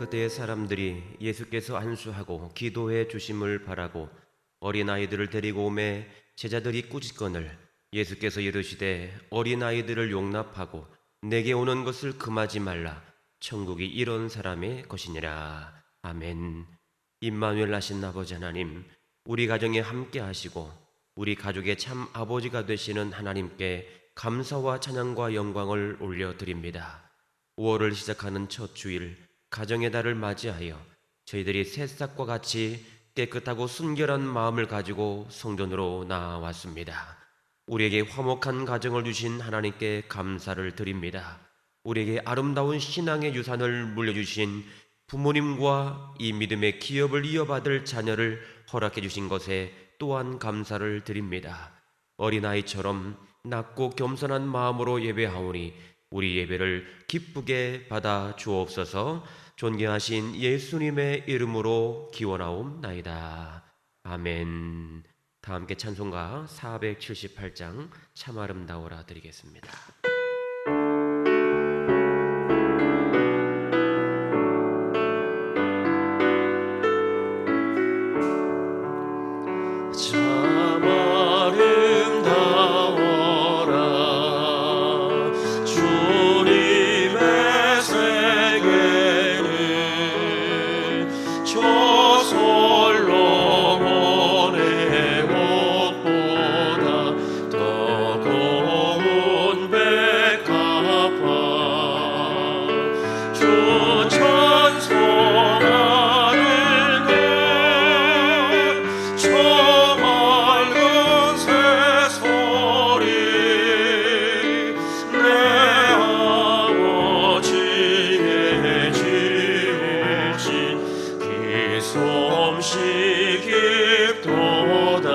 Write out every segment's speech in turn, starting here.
그때의 사람들이 예수께서 안수하고 기도해 주심을 바라고 어린아이들을 데리고 오매 제자들이 꾸짖거늘 예수께서 이르시되 어린아이들을 용납하고 내게 오는 것을 금하지 말라. 천국이 이런 사람의 것이니라. 아멘. 임마누엘 하신 아버지 하나님, 우리 가정에 함께 하시고 우리 가족의 참 아버지가 되시는 하나님께 감사와 찬양과 영광을 올려드립니다. 5월을 시작하는 첫 주일 가정의 달을 맞이하여 저희들이 새싹과 같이 깨끗하고 순결한 마음을 가지고 성전으로 나아왔습니다. 우리에게 화목한 가정을 주신 하나님께 감사를 드립니다. 우리에게 아름다운 신앙의 유산을 물려주신 부모님과 이 믿음의 기업을 이어받을 자녀를 허락해 주신 것에 또한 감사를 드립니다. 어린아이처럼 낮고 겸손한 마음으로 예배하오니 우리 예배를 기쁘게 받아 주옵소서. 존귀하신 예수님의 이름으로 기원하옵나이다. 아멘. 다 함께 찬송가 478장 참 아름다워라 드리겠습니다. 참 아름다워라 주님의 세계는 저 솔로몬의 옷보다 더 고운 백합화 주 찬송하는 것 솜씨 깊도다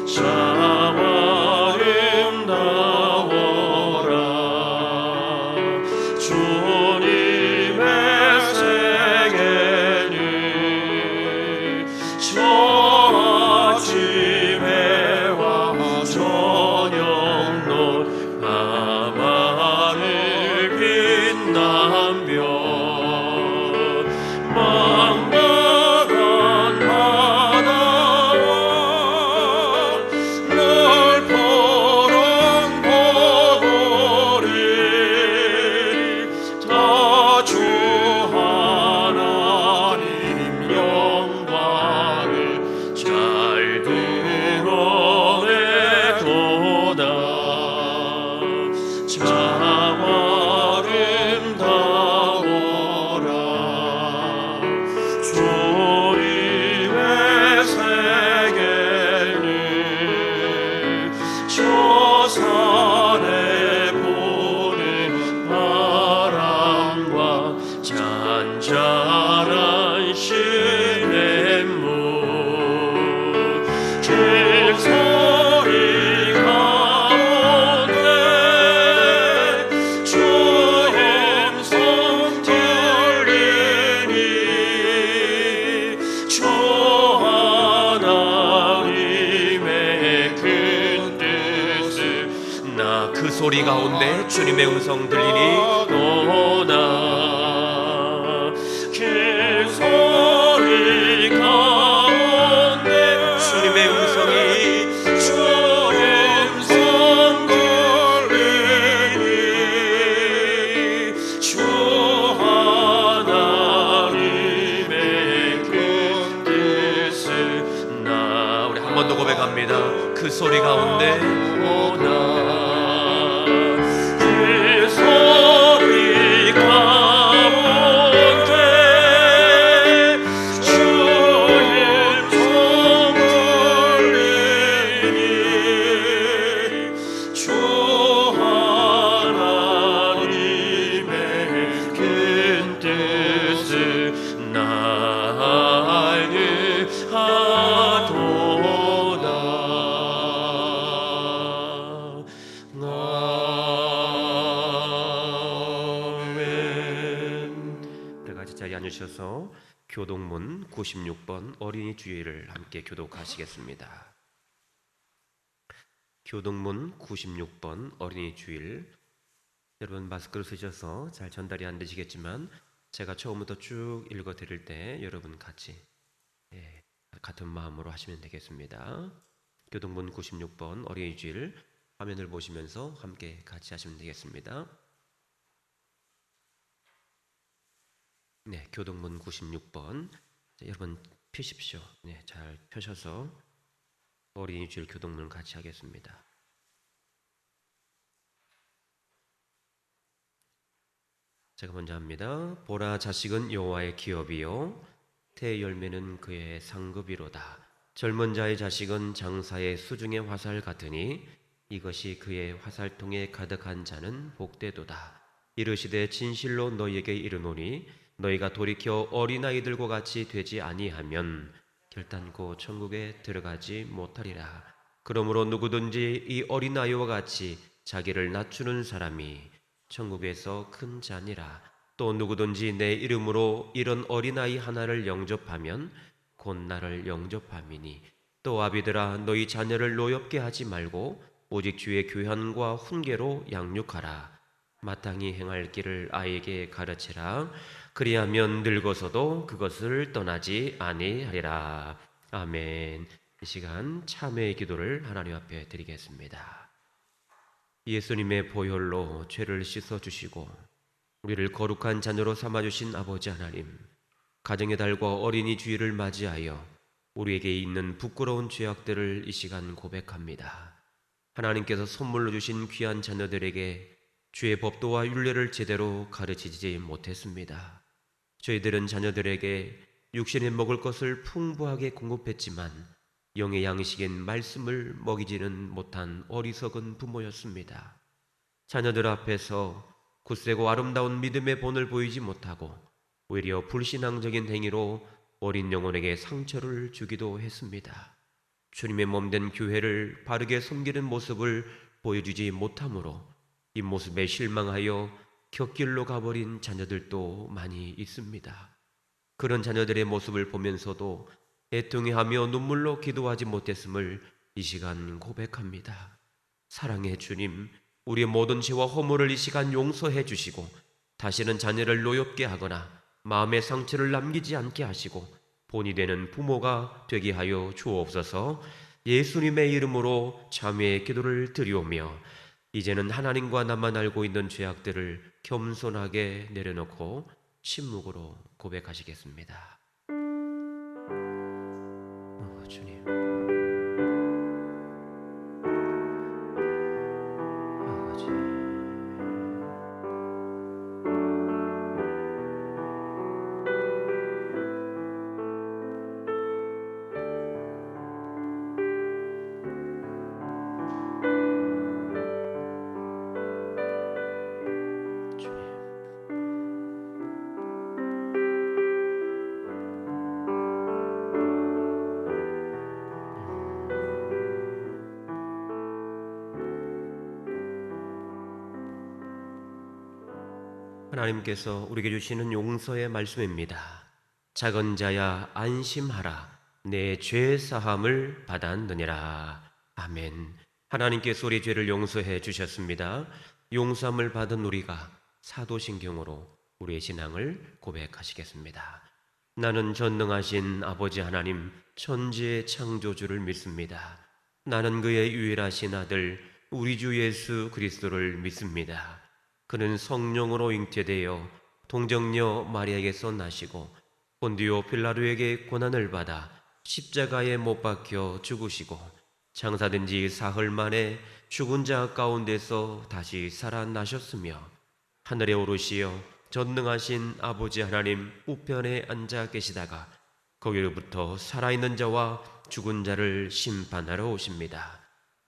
참 아름다워라 주님의 세계는 저 아침에 와 저녁 놀 밤하늘 빛나며 망망한 바다와 넓어런 보고리 다 주 하나님 영광을 잘 드러내도다 참 아름다워라 주님의 세계는 저 산에 부는 바람과 잔잔한 시냇물 길소리 가운데 주 음성 들리니 주 하나님의 큰 뜻을 나 그 소리 가운데 주님의 음성 들리니 오나 그 소리 가운데 주님의 음성이 주 음성 들리니 주 하나님의 큰 뜻을 나 우리 한 번 더 고백합니다. 그 소리 가운데 오나 그 소리 가운데 주 음성 들리니 주 하나님의 큰 뜻을 나를 하도다. 아멘. 다 같이 자리에 앉으셔서 교동문 96번 어린이 주일을 함께 교독하시겠습니다. 교동문 96번 어린이 주일. 여러분 마스크를 쓰셔서 잘 전달이 안 되시겠지만 제가 처음부터 쭉 읽어 드릴 때 여러분 같이 같은 마음으로 하시면 되겠습니다. 교동문 96번 어린이 주일 화면을 보시면서 함께 같이 하시면 되겠습니다. 네, 교동문 96번 여러분 펴십시오. 네, 잘 펴셔서 어린이 주일 교동문 같이 하겠습니다. 제가 먼저 합니다. 보라, 자식은 여호와의 기업이요 태의 열매는 그의 상급이로다. 젊은 자의 자식은 장사의 수중의 화살 같으니 이것이 그의 화살통에 가득한 자는 복되도다. 이르시되 진실로 너희에게 이르노니 너희가 돌이켜 어린아이들과 같이 되지 아니하면 결단코 천국에 들어가지 못하리라. 그러므로 누구든지 이 어린아이와 같이 자기를 낮추는 사람이 천국에서 큰 자니라. 또 누구든지 내 이름으로 이런 어린아이 하나를 영접하면 곧 나를 영접함이니 또 아비들아 너희 자녀를 노엽게 하지 말고 오직 주의 교훈과 훈계로 양육하라. 마땅히 행할 길을 아이에게 가르치라. 그리하면 늙어서도 그것을 떠나지 아니하리라. 아멘. 이 시간 참회의 기도를 하나님 앞에 드리겠습니다. 예수님의 보혈로 죄를 씻어주시고 우리를 거룩한 자녀로 삼아주신 아버지 하나님, 가정의 달과 어린이 주일을 맞이하여 우리에게 있는 부끄러운 죄악들을 이 시간 고백합니다. 하나님께서 선물로 주신 귀한 자녀들에게 주의 법도와 율례를 제대로 가르치지 못했습니다. 저희들은 자녀들에게 육신에 먹을 것을 풍부하게 공급했지만 영의 양식인 말씀을 먹이지는 못한 어리석은 부모였습니다. 자녀들 앞에서 굳세고 아름다운 믿음의 본을 보이지 못하고 오히려 불신앙적인 행위로 어린 영혼에게 상처를 주기도 했습니다. 주님의 몸된 교회를 바르게 섬기는 모습을 보여주지 못하므로 이 모습에 실망하여 곁길로 가버린 자녀들도 많이 있습니다. 그런 자녀들의 모습을 보면서도 애통해하며 눈물로 기도하지 못했음을 이 시간 고백합니다. 사랑의 주님, 우리의 모든 죄와 허물을 이 시간 용서해 주시고 다시는 자녀를 노엽게 하거나 마음의 상처를 남기지 않게 하시고 본이 되는 부모가 되게 하여 주옵소서. 예수님의 이름으로 참회의 기도를 드리오며 이제는 하나님과 나만 알고 있는 죄악들을 겸손하게 내려놓고 침묵으로 고백하시겠습니다. 주님, 아버지, 하나님께서 우리에게 주시는 용서의 말씀입니다. 작은 자야 안심하라. 내 죄 사함을 받았느니라. 아멘. 하나님께서 우리 죄를 용서해 주셨습니다. 용서함을 받은 우리가 사도신경으로 우리의 신앙을 고백하시겠습니다. 나는 전능하신 아버지 하나님 천지의 창조주를 믿습니다. 나는 그의 유일하신 아들 우리 주 예수 그리스도를 믿습니다. 그는 성령으로 잉태되어 동정녀 마리아에게서 나시고 본디오 필라도에게 고난을 받아 십자가에 못 박혀 죽으시고 장사된 지 사흘 만에 죽은 자 가운데서 다시 살아나셨으며 하늘에 오르시어 전능하신 아버지 하나님 우편에 앉아 계시다가 거기로부터 살아있는 자와 죽은 자를 심판하러 오십니다.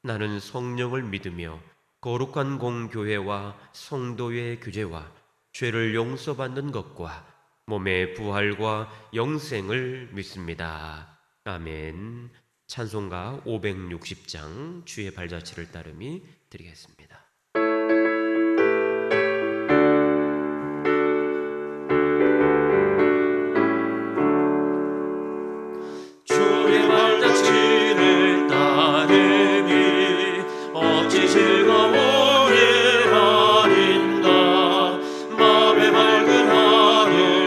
나는 성령을 믿으며 거룩한 공교회와 성도의 규제와 죄를 용서받는 것과 몸의 부활과 영생을 믿습니다. 아멘. 찬송가 560장 주의 발자취를 따름이 드리겠습니다. 주의 발자취를 따르니 어찌 즐거워해 하린가. 마음의 맑은 하늘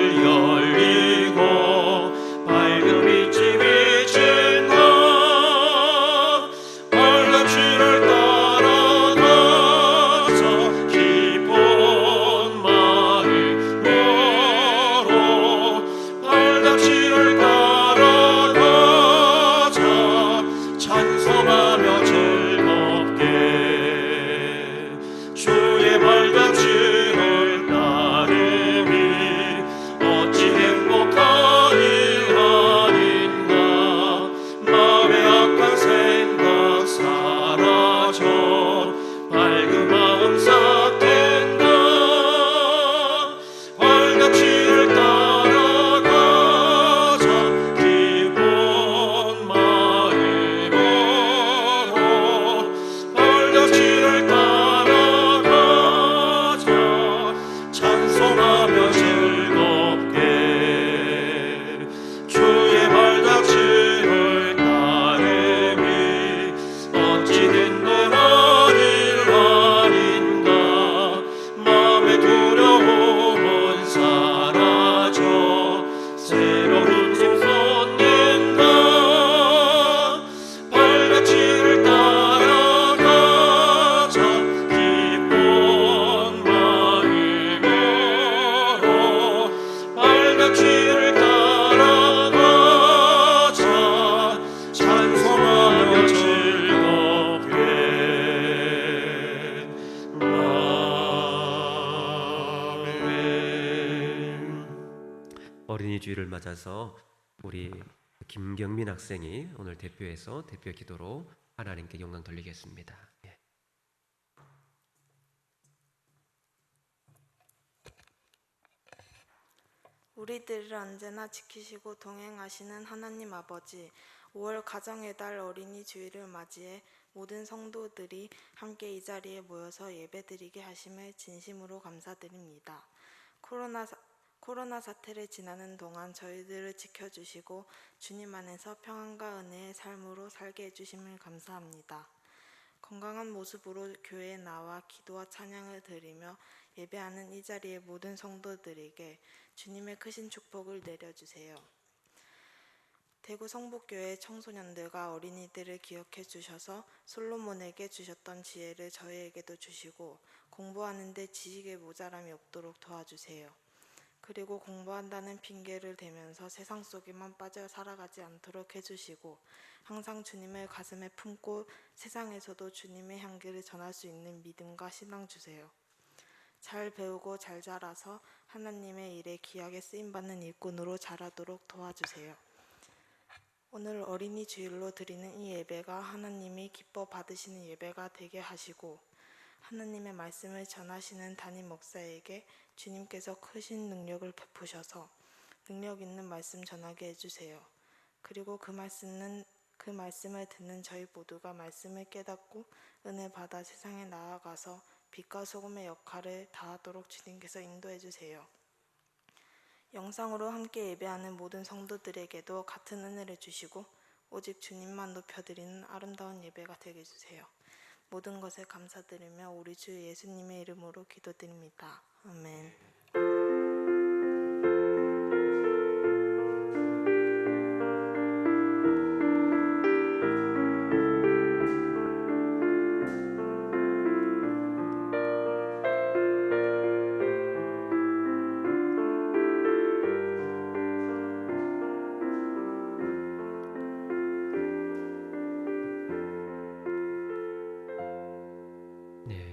어린이 주일을 맞아서 우리 김경민 학생이 오늘 대표해서 대표 기도로 하나님께 영광 돌리겠습니다. 예. 우리들을 언제나 지키시고 동행하시는 하나님 아버지, 5월 가정의 달 어린이 주일을 맞이해 모든 성도들이 함께 이 자리에 모여서 예배드리게 하심을 진심으로 감사드립니다. 코로나 사태를 지나는 동안 저희들을 지켜주시고 주님 안에서 평안과 은혜의 삶으로 살게 해주심을 감사합니다. 건강한 모습으로 교회에 나와 기도와 찬양을 드리며 예배하는 이 자리의 모든 성도들에게 주님의 크신 축복을 내려주세요. 대구 성북교회 청소년들과 어린이들을 기억해 주셔서 솔로몬에게 주셨던 지혜를 저희에게도 주시고 공부하는 데 지식의 모자람이 없도록 도와주세요. 그리고 공부한다는 핑계를 대면서 세상 속에만 빠져 살아가지 않도록 해주시고 항상 주님을 가슴에 품고 세상에서도 주님의 향기를 전할 수 있는 믿음과 신앙 주세요. 잘 배우고 잘 자라서 하나님의 일에 귀하게 쓰임받는 일꾼으로 자라도록 도와주세요. 오늘 어린이 주일로 드리는 이 예배가 하나님이 기뻐 받으시는 예배가 되게 하시고 하나님의 말씀을 전하시는 담임 목사에게 주님께서 크신 능력을 베푸셔서 능력 있는 말씀 전하게 해주세요. 그리고 그 말씀을 듣는 저희 모두가 말씀을 깨닫고 은혜 받아 세상에 나아가서 빛과 소금의 역할을 다하도록 주님께서 인도해 주세요. 영상으로 함께 예배하는 모든 성도들에게도 같은 은혜를 주시고 오직 주님만 높여드리는 아름다운 예배가 되게 해주세요. 모든 것에 감사드리며 우리 주 예수님의 이름으로 기도드립니다. 아멘.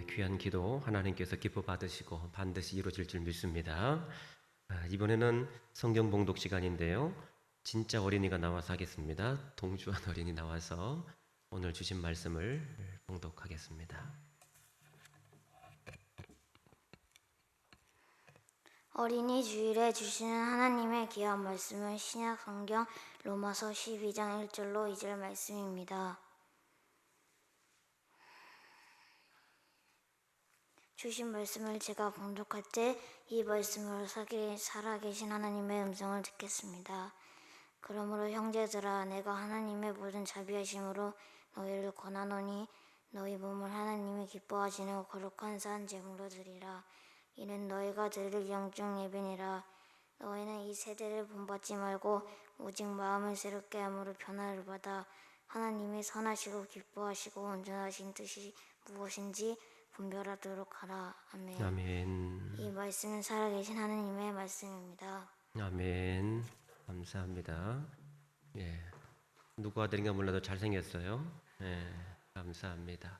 귀한 기도 하나님께서 기뻐 받으시고 반드시 이루어질 줄 믿습니다. 이번에는 성경 봉독 시간인데요. 진짜 어린이가 나와서 하겠습니다. 동주한 어린이 나와서 오늘 주신 말씀을 봉독하겠습니다. 어린이 주일에 주시는 하나님의 귀한 말씀은 신약 성경 로마서 12장 1절로 2절 말씀입니다. 주신 말씀을 제가 봉독할 때 이 말씀으로 살아계신 하나님의 음성을 듣겠습니다. 그러므로 형제들아, 내가 하나님의 모든 자비하심으로 너희를 권하노니 너희 몸을 하나님이 기뻐하시는 거룩한 산 제물로 드리라. 이는 너희가 드릴 영적 예배니라. 너희는 이 세대를 본받지 말고 오직 마음을 새롭게 함으로 변화를 받아 하나님이 선하시고 기뻐하시고 온전하신 뜻이 무엇인지 분별하도록 하라. 아멘. 아멘. 이 말씀은 살아계신 하나님의 말씀입니다. 아멘. 감사합니다. 예, 누구 아들인가 몰라도 잘생겼어요. 예, 감사합니다.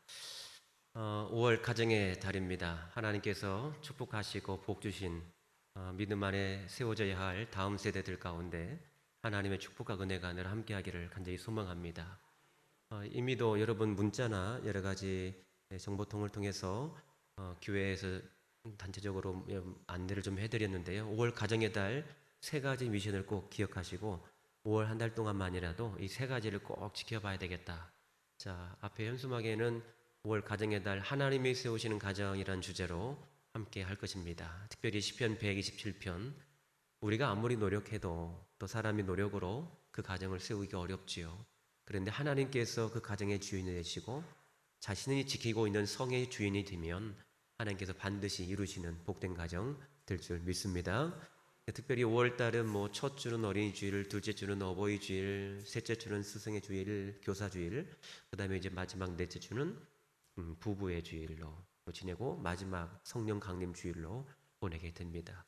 5월 가정의 달입니다. 하나님께서 축복하시고 복 주신 믿음 안에 세워져야 할 다음 세대들 가운데 하나님의 축복과 은혜가 늘 함께하기를 간절히 소망합니다. 이미도 여러분 문자나 여러 가지 정보통을 통해서 교회에서 단체적으로 안내를 좀 해드렸는데요. 5월 가정의 달 3가지 미션을 꼭 기억하시고 5월 한 달 동안만이라도 이 3가지를 꼭 지켜봐야 되겠다. 자, 앞에 현수막에는 5월 가정의 달 하나님이 세우시는 가정이란 주제로 함께 할 것입니다. 특별히 시편 127편, 우리가 아무리 노력해도 또 사람이 노력으로 그 가정을 세우기 어렵지요. 그런데 하나님께서 그 가정의 주인이 되시고 자신이 지키고 있는 성의 주인이 되면 하나님께서 반드시 이루시는 복된 가정 될 줄 믿습니다. 특별히 5월달은 첫 주는 어린이 주일, 둘째 주는 어버이 주일, 셋째 주는 스승의 주일, 교사 주일, 그 다음에 이제 마지막 넷째 주는 부부의 주일로 지내고 마지막 성령 강림 주일로 보내게 됩니다.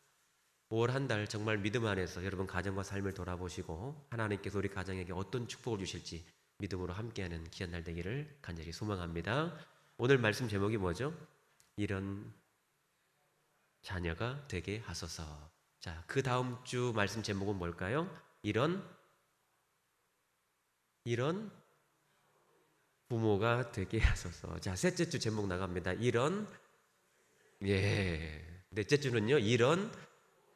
5월 한 달 정말 믿음 안에서 여러분 가정과 삶을 돌아보시고 하나님께서 우리 가정에게 어떤 축복을 주실지 믿음으로 함께하는 귀한 날 되기를 간절히 소망합니다. 오늘 말씀 제목이 뭐죠? 이런 자녀가 되게 하소서. 자, 그 다음 주 말씀 제목은 뭘까요? 이런 부모가 되게 하소서. 자, 셋째 주 제목 나갑니다. 넷째 주는요, 이런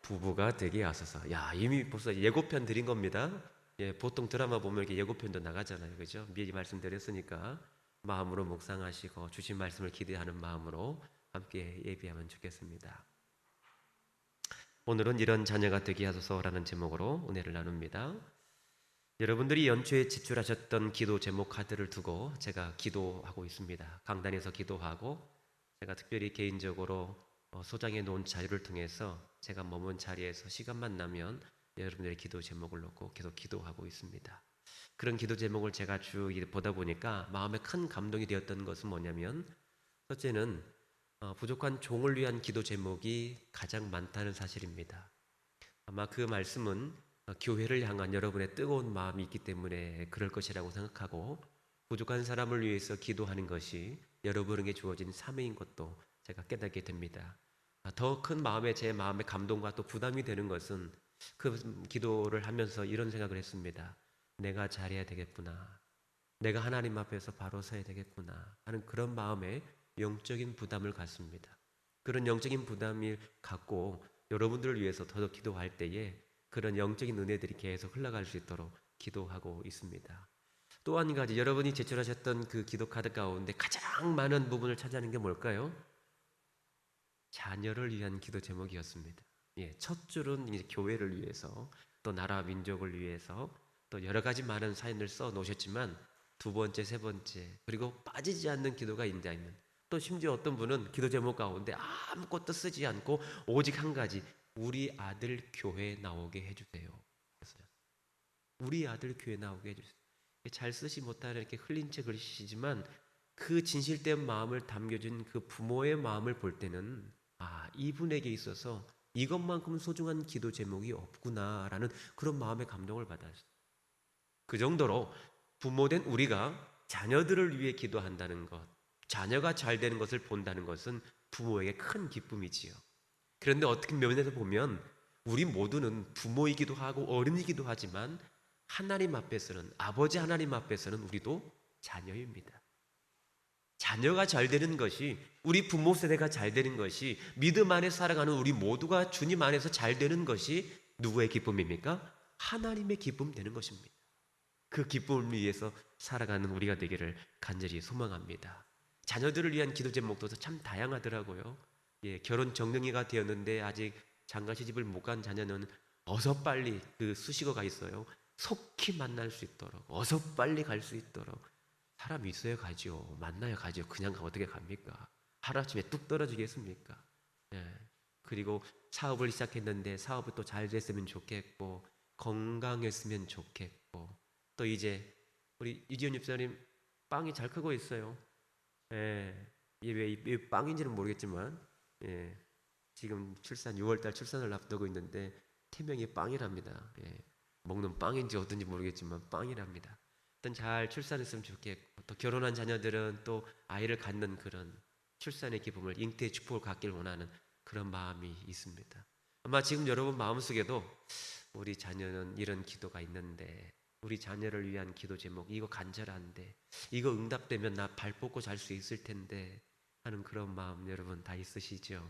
부부가 되게 하소서. 야, 이미 벌써 예고편 드린 겁니다. 보통 드라마 보면 이렇게 예고편도 나가잖아요. 그죠? 미리 말씀드렸으니까 마음으로 묵상하시고 주신 말씀을 기대하는 마음으로 함께 예비하면 좋겠습니다. 오늘은 이런 자녀가 되게 하소서라는 제목으로 은혜를 나눕니다. 여러분들이 연초에 지출하셨던 기도 제목 카드를 두고 제가 기도하고 있습니다. 강단에서 기도하고 제가 특별히 개인적으로 소장해 놓은 자료를 통해서 제가 머문 자리에서 시간만 나면 여러분들의 기도 제목을 놓고 계속 기도하고 있습니다. 그런 기도 제목을 제가 쭉 보다 보니까 마음에 큰 감동이 되었던 것은 뭐냐면, 첫째는 부족한 종을 위한 기도 제목이 가장 많다는 사실입니다. 아마 그 말씀은 교회를 향한 여러분의 뜨거운 마음이 있기 때문에 그럴 것이라고 생각하고, 부족한 사람을 위해서 기도하는 것이 여러분에게 주어진 사명인 것도 제가 깨닫게 됩니다. 더 큰 마음에 제 마음의 감동과 또 부담이 되는 것은 그 기도를 하면서 이런 생각을 했습니다. 내가 잘해야 되겠구나, 내가 하나님 앞에서 바로 서야 되겠구나 하는 그런 마음에 영적인 부담을 갖습니다. 그런 영적인 부담을 갖고 여러분들을 위해서 더더 기도할 때에 그런 영적인 은혜들이 계속 흘러갈 수 있도록 기도하고 있습니다. 또 한 가지, 여러분이 제출하셨던 그 기도 카드 가운데 가장 많은 부분을 차지하는 게 뭘까요? 자녀를 위한 기도 제목이었습니다. 첫 줄은 이제 교회를 위해서, 또 나라 민족을 위해서, 또 여러 가지 많은 사연을 써 놓으셨지만 두 번째, 세 번째, 그리고 빠지지 않는 기도가 있는, 또 심지어 어떤 분은 기도 제목 가운데 아무것도 쓰지 않고 오직 한 가지, 우리 아들 교회 나오게 해주세요. 우리 아들 교회 나오게 해주세요. 잘 쓰지 못하는 이렇게 흘린 채 글씨지만 그 진실된 마음을 담겨준 그 부모의 마음을 볼 때는 이분에게 있어서 이것만큼 소중한 기도 제목이 없구나라는 그런 마음의 감동을 받았어요. 그 정도로 부모된 우리가 자녀들을 위해 기도한다는 것, 자녀가 잘 되는 것을 본다는 것은 부모에게 큰 기쁨이지요. 그런데 어떻게 면에서 보면 우리 모두는 부모이기도 하고 어른이기도 하지만 하나님 앞에서는, 아버지 하나님 앞에서는 우리도 자녀입니다. 자녀가 잘 되는 것이, 우리 부모 세대가 잘 되는 것이, 믿음 안에 살아가는 우리 모두가 주님 안에서 잘 되는 것이 누구의 기쁨입니까? 하나님의 기쁨 되는 것입니다. 그 기쁨을 위해서 살아가는 우리가 되기를 간절히 소망합니다. 자녀들을 위한 기도 제목도 참 다양하더라고요. 결혼 정년기가 되었는데 아직 장가 시집을 못 간 자녀는 어서 빨리 그 수식어가 있어요. 속히 만날 수 있도록, 어서 빨리 갈 수 있도록. 사람이 있어야 가죠. 만나야 가죠. 그냥 어떻게 갑니까? 하루아침에 뚝 떨어지겠습니까? 그리고 사업을 시작했는데 사업이 또 잘 됐으면 좋겠고, 건강했으면 좋겠고, 또 이제 우리 이지연 집사님 빵이 잘 크고 있어요. 이게 왜 빵인지는 모르겠지만 지금 6월달 출산을 앞두고 있는데 태명이 빵이랍니다. 먹는 빵인지 어떤지 모르겠지만 빵이랍니다. 일단 잘 출산했으면 좋겠고, 또 결혼한 자녀들은 또 아이를 갖는 그런 출산의 기쁨을, 잉태의 축복을 갖길 원하는 그런 마음이 있습니다. 아마 지금 여러분 마음속에도 우리 자녀는 이런 기도가 있는데, 우리 자녀를 위한 기도 제목 이거 간절한데, 이거 응답되면 나 발 뻗고 잘 수 있을 텐데 하는 그런 마음 여러분 다 있으시죠?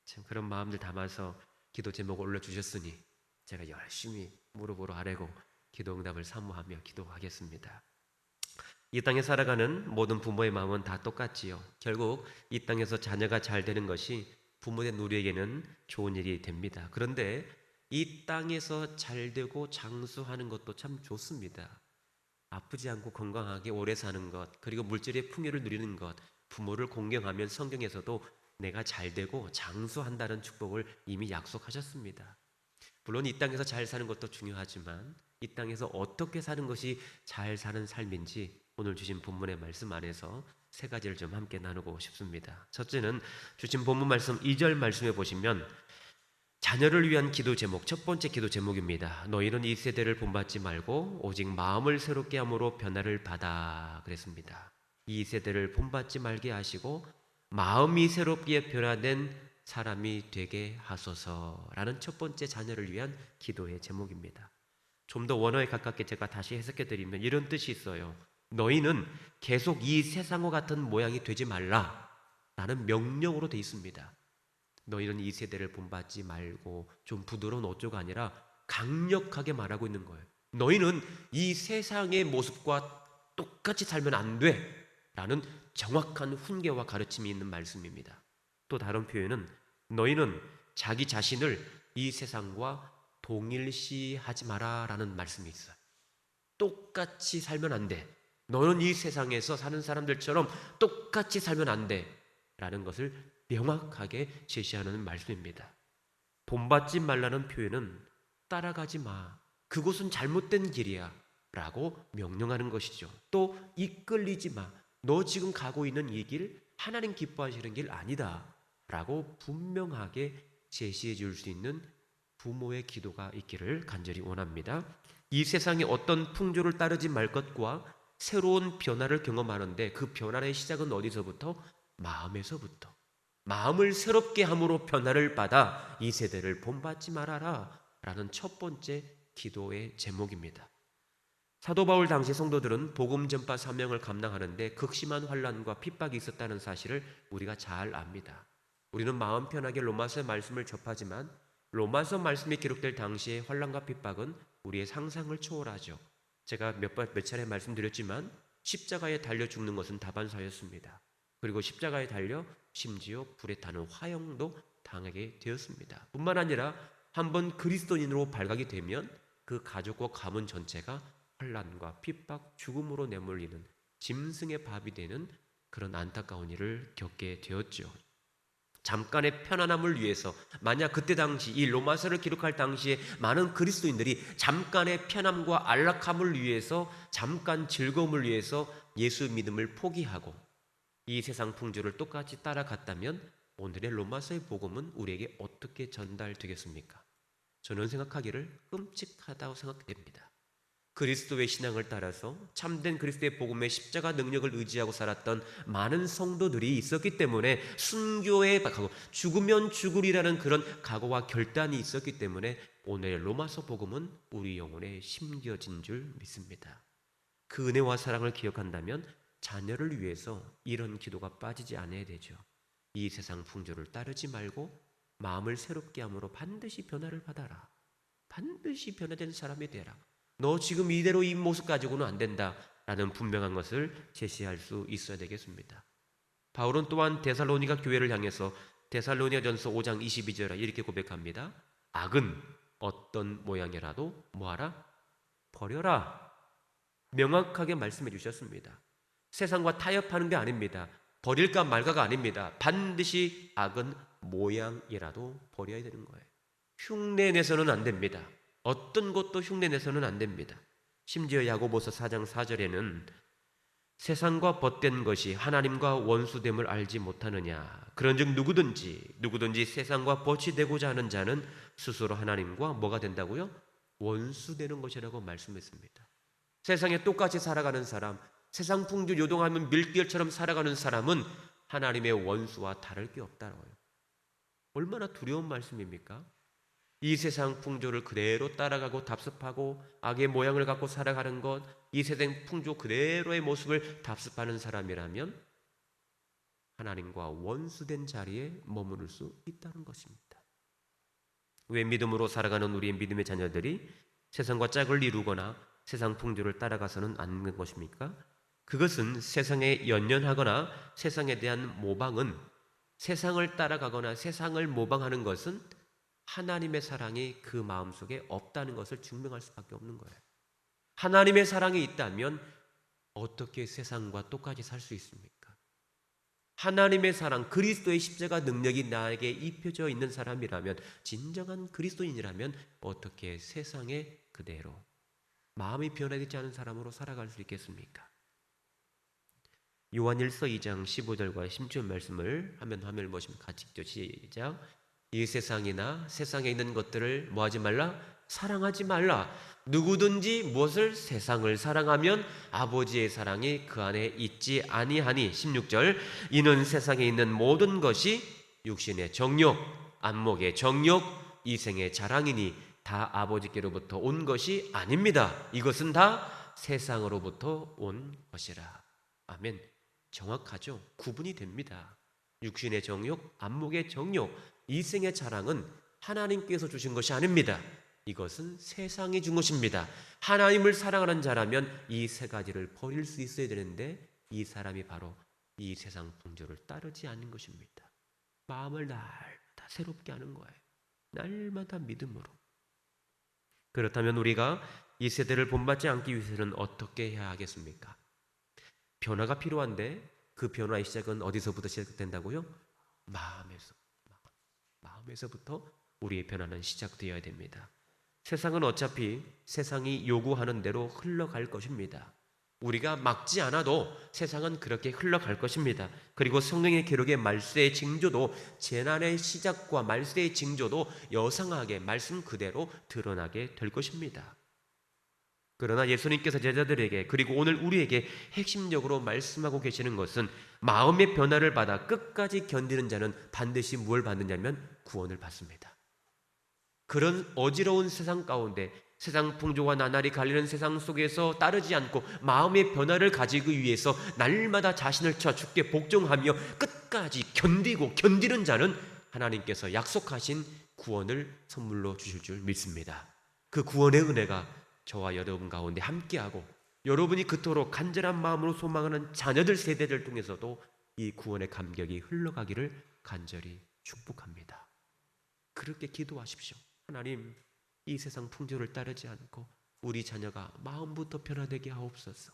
참 그런 마음들 담아서 기도 제목을 올려주셨으니 제가 열심히 무릎으로 아뢰고 기도 응답을 사모하며 기도하겠습니다. 이 땅에 살아가는 모든 부모의 마음은 다 똑같지요. 결국 이 땅에서 자녀가 잘 되는 것이 부모된 우리에게는 좋은 일이 됩니다. 그런데 이 땅에서 잘 되고 장수하는 것도 참 좋습니다. 아프지 않고 건강하게 오래 사는 것, 그리고 물질의 풍요를 누리는 것, 부모를 공경하면 성경에서도 내가 잘 되고 장수한다는 축복을 이미 약속하셨습니다. 물론 이 땅에서 잘 사는 것도 중요하지만 이 땅에서 어떻게 사는 것이 잘 사는 삶인지 오늘 주신 본문의 말씀 안에서 세 가지를 좀 함께 나누고 싶습니다. 첫째는 주신 본문 말씀 2절 말씀에 보시면 자녀를 위한 기도 제목, 첫 번째 기도 제목입니다. 너희는 이 세대를 본받지 말고 오직 마음을 새롭게 함으로 변화를 받아 그랬습니다. 이 세대를 본받지 말게 하시고 마음이 새롭게 변화된 사람이 되게 하소서라는 첫 번째 자녀를 위한 기도의 제목입니다. 좀 더 원어에 가깝게 제가 다시 해석해 드리면 이런 뜻이 있어요. 너희는 계속 이 세상과 같은 모양이 되지 말라 라는 명령으로 되어 있습니다. 너희는 이 세대를 본받지 말고 좀 부드러운 어조가 아니라 강력하게 말하고 있는 거예요. 너희는 이 세상의 모습과 똑같이 살면 안 돼 라는 정확한 훈계와 가르침이 있는 말씀입니다. 또 다른 표현은 너희는 자기 자신을 이 세상과 동일시하지 마라 라는 말씀이 있어요. 똑같이 살면 안 돼. 너는 이 세상에서 사는 사람들처럼 똑같이 살면 안 돼 라는 것을 명확하게 제시하는 말씀입니다. 본받지 말라는 표현은 따라가지 마. 그곳은 잘못된 길이야 라고 명령하는 것이죠. 또 이끌리지 마. 너 지금 가고 있는 이 길 하나님 기뻐하시는 길 아니다 라고 분명하게 제시해 줄 수 있는 부모의 기도가 있기를 간절히 원합니다. 이 세상의 어떤 풍조를 따르지 말 것과 새로운 변화를 경험하는데 그 변화의 시작은 어디서부터? 마음에서부터. 마음을 새롭게 함으로 변화를 받아 이 세대를 본받지 말아라 라는 첫 번째 기도의 제목입니다. 사도 바울 당시 성도들은 복음 전파 사명을 감당하는데 극심한 환난과 핍박이 있었다는 사실을 우리가 잘 압니다. 우리는 마음 편하게 로마서의 말씀을 접하지만 로마서 말씀이 기록될 당시의 환난과 핍박은 우리의 상상을 초월하죠. 제가 몇 차례 말씀드렸지만 십자가에 달려 죽는 것은 다반사였습니다. 그리고 십자가에 달려 심지어 불에 타는 화형도 당하게 되었습니다. 뿐만 아니라 한번 그리스도인으로 발각이 되면 그 가족과 가문 전체가 환난과 핍박, 죽음으로 내몰리는 짐승의 밥이 되는 그런 안타까운 일을 겪게 되었죠. 잠깐의 편안함을 위해서, 만약 그때 당시 이 로마서를 기록할 당시에 많은 그리스도인들이 잠깐의 편함과 안락함을 위해서, 잠깐 즐거움을 위해서 예수 믿음을 포기하고 이 세상 풍조를 똑같이 따라갔다면 오늘의 로마서의 복음은 우리에게 어떻게 전달되겠습니까? 저는 생각하기를 끔찍하다고 생각됩니다. 그리스도의 신앙을 따라서 참된 그리스도의 복음의 십자가 능력을 의지하고 살았던 많은 성도들이 있었기 때문에 순교의 각오, 죽으면 죽으리라는 그런 각오와 결단이 있었기 때문에 오늘의 로마서 복음은 우리 영혼에 심겨진 줄 믿습니다. 그 은혜와 사랑을 기억한다면 자녀를 위해서 이런 기도가 빠지지 않아야 되죠. 이 세상 풍조를 따르지 말고 마음을 새롭게 함으로 반드시 변화를 받아라. 반드시 변화된 사람이 되라. 너 지금 이대로 이 모습 가지고는 안 된다라는 분명한 것을 제시할 수 있어야 되겠습니다. 바울은 또한 데살로니가 교회를 향해서 데살로니가전서 5장 22절에 이렇게 고백합니다. 악은 어떤 모양이라도 뭐하라? 버려라. 명확하게 말씀해 주셨습니다. 세상과 타협하는 게 아닙니다. 버릴까 말까가 아닙니다. 반드시 악은 모양이라도 버려야 되는 거예요. 흉내내서는 안 됩니다. 어떤 것도 흉내내서는 안 됩니다. 심지어 야고보서 4장 4절에는 세상과 벗된 것이 하나님과 원수됨을 알지 못하느냐. 그런즉 누구든지 세상과 벗이 되고자 하는 자는 스스로 하나님과 뭐가 된다고요? 원수되는 것이라고 말씀했습니다. 세상에 똑같이 살아가는 사람, 세상 풍조 요동하면 밀결처럼 살아가는 사람은 하나님의 원수와 다를 게 없다고요. 얼마나 두려운 말씀입니까? 이 세상 풍조를 그대로 따라가고 답습하고 악의 모양을 갖고 살아가는 것, 이 세상 풍조 그대로의 모습을 답습하는 사람이라면 하나님과 원수된 자리에 머무를 수 있다는 것입니다. 왜 믿음으로 살아가는 우리의 믿음의 자녀들이 세상과 짝을 이루거나 세상 풍조를 따라가서는 않는 것입니까? 그것은 세상에 연연하거나 세상에 대한 모방은, 세상을 따라가거나 세상을 모방하는 것은 하나님의 사랑이 그 마음속에 없다는 것을 증명할 수밖에 없는 거예요. 하나님의 사랑이 있다면 어떻게 세상과 똑같이 살 수 있습니까? 하나님의 사랑, 그리스도의 십자가 능력이 나에게 입혀져 있는 사람이라면, 진정한 그리스도인이라면 어떻게 세상에 그대로 마음이 변화되지 않은 사람으로 살아갈 수 있겠습니까? 요한일서 2장 15절과 16절 말씀을 화면을 보시면 같이 읽죠. 시작. 이 세상이나 세상에 있는 것들을 뭐하지 말라? 사랑하지 말라. 누구든지 무엇을? 세상을 사랑하면 아버지의 사랑이 그 안에 있지 아니하니. 16절. 이는 세상에 있는 모든 것이 육신의 정욕, 안목의 정욕, 이생의 자랑이니 다 아버지께로부터 온 것이 아닙니다. 이것은 다 세상으로부터 온 것이라. 아멘. 정확하죠? 구분이 됩니다. 육신의 정욕, 안목의 정욕, 이생의 자랑은 하나님께서 주신 것이 아닙니다. 이것은 세상이 준 것입니다. 하나님을 사랑하는 자라면 이 세 가지를 버릴 수 있어야 되는데 이 사람이 바로 이 세상 풍조를 따르지 않는 것입니다. 마음을 날마다 새롭게 하는 거예요. 날마다 믿음으로. 그렇다면 우리가 이 세대를 본받지 않기 위해서는 어떻게 해야 하겠습니까? 변화가 필요한데 그 변화의 시작은 어디서부터 시작된다고요? 마음에서부터 우리의 변화는 시작되어야 됩니다. 세상은 어차피 세상이 요구하는 대로 흘러갈 것입니다. 우리가 막지 않아도 세상은 그렇게 흘러갈 것입니다. 그리고 성령의 기록의 말세의 징조도, 재난의 시작과 말세의 징조도 여상하게 말씀 그대로 드러나게 될 것입니다. 그러나 예수님께서 제자들에게 그리고 오늘 우리에게 핵심적으로 말씀하고 계시는 것은 마음의 변화를 받아 끝까지 견디는 자는 반드시 무엇을 받느냐면 구원을 받습니다. 그런 어지러운 세상 가운데 세상 풍조와 나날이 갈리는 세상 속에서 따르지 않고 마음의 변화를 가지기 위해서 날마다 자신을 쳐 주께 복종하며 끝까지 견디는 자는 하나님께서 약속하신 구원을 선물로 주실 줄 믿습니다. 그 구원의 은혜가 저와 여러분 가운데 함께하고 여러분이 그토록 간절한 마음으로 소망하는 자녀들 세대를 통해서도 이 구원의 감격이 흘러가기를 간절히 축복합니다. 그렇게 기도하십시오. 하나님, 이 세상 풍조를 따르지 않고 우리 자녀가 마음부터 변화되게 하옵소서.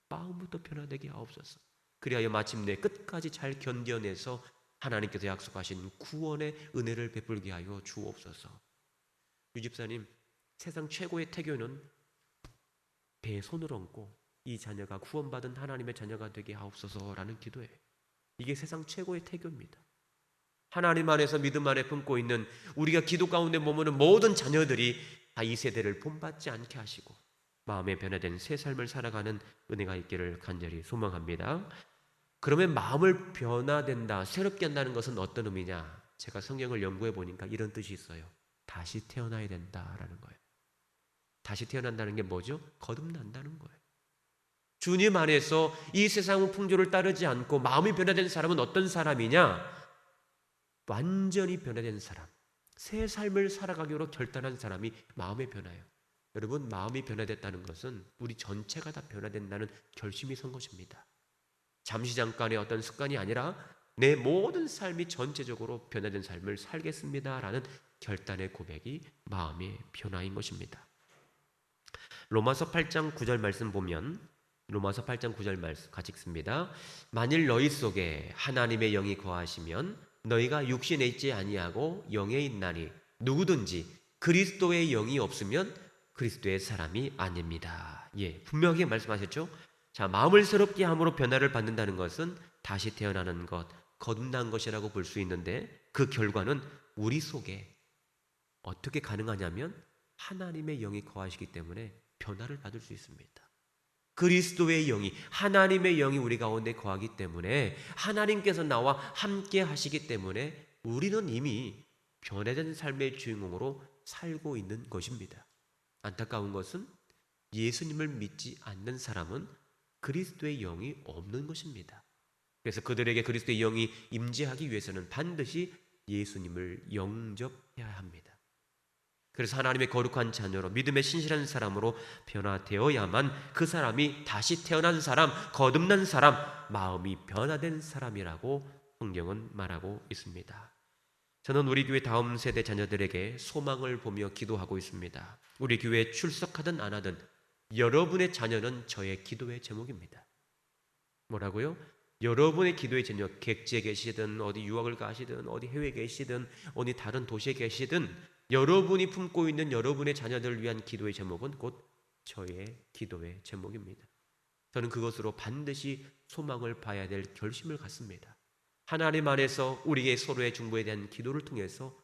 마음부터 변화되게 하옵소서. 그리하여 마침내 끝까지 잘 견뎌내서 하나님께서 약속하신 구원의 은혜를 베풀게 하여 주옵소서. 유집사님, 세상 최고의 태교는 배에 손을 얹고 이 자녀가 구원받은 하나님의 자녀가 되게 하옵소서라는 기도예요. 이게 세상 최고의 태교입니다. 하나님 안에서 믿음 안에 품고 있는 우리가 기도 가운데 머무는 모든 자녀들이 다 이 세대를 본받지 않게 하시고 마음에 변화된 새 삶을 살아가는 은혜가 있기를 간절히 소망합니다. 그러면 마음을 변화된다, 새롭게 한다는 것은 어떤 의미냐? 제가 성경을 연구해 보니까 이런 뜻이 있어요. 다시 태어나야 된다라는 거예요. 다시 태어난다는 게 뭐죠? 거듭난다는 거예요. 주님 안에서 이 세상 풍조를 따르지 않고 마음이 변화된 사람은 어떤 사람이냐? 완전히 변화된 사람, 새 삶을 살아가기로 결단한 사람이 마음의 변화예요. 여러분, 마음이 변화됐다는 것은 우리 전체가 다 변화된다는 결심이 선 것입니다. 잠시 잠깐의 어떤 습관이 아니라 내 모든 삶이 전체적으로 변화된 삶을 살겠습니다라는 결단의 고백이 마음의 변화인 것입니다. 로마서 8장 9절 말씀 보면 로마서 8장 9절 말씀 같이 읽습니다. 만일 너희 속에 하나님의 영이 거하시면 너희가 육신에 있지 아니하고 영에 있나니 누구든지 그리스도의 영이 없으면 그리스도의 사람이 아닙니다. 예, 분명하게 말씀하셨죠. 자, 마음을 새롭게 함으로 변화를 받는다는 것은 다시 태어나는 것, 거듭난 것이라고 볼 수 있는데 그 결과는 우리 속에 어떻게 가능하냐면 하나님의 영이 거하시기 때문에 변화를 받을 수 있습니다. 그리스도의 영이, 하나님의 영이 우리 가운데 거하기 때문에 하나님께서 나와 함께 하시기 때문에 우리는 이미 변화된 삶의 주인공으로 살고 있는 것입니다. 안타까운 것은 예수님을 믿지 않는 사람은 그리스도의 영이 없는 것입니다. 그래서 그들에게 그리스도의 영이 임재하기 위해서는 반드시 예수님을 영접해야 합니다. 그래서 하나님의 거룩한 자녀로 믿음의 신실한 사람으로 변화되어야만 그 사람이 다시 태어난 사람, 거듭난 사람, 마음이 변화된 사람이라고 성경은 말하고 있습니다. 저는 우리 교회 다음 세대 자녀들에게 소망을 보며 기도하고 있습니다. 우리 교회에 출석하든 안 하든 여러분의 자녀는 저의 기도의 제목입니다. 뭐라고요? 여러분의 기도의 제목, 객지에 계시든 어디 유학을 가시든 어디 해외에 계시든 어디 다른 도시에 계시든 여러분이 품고 있는 여러분의 자녀들을 위한 기도의 제목은 곧 저의 기도의 제목입니다. 저는 그것으로 반드시 소망을 봐야 될 결심을 갖습니다. 하나님 안에서 우리의 서로의 중보에 대한 기도를 통해서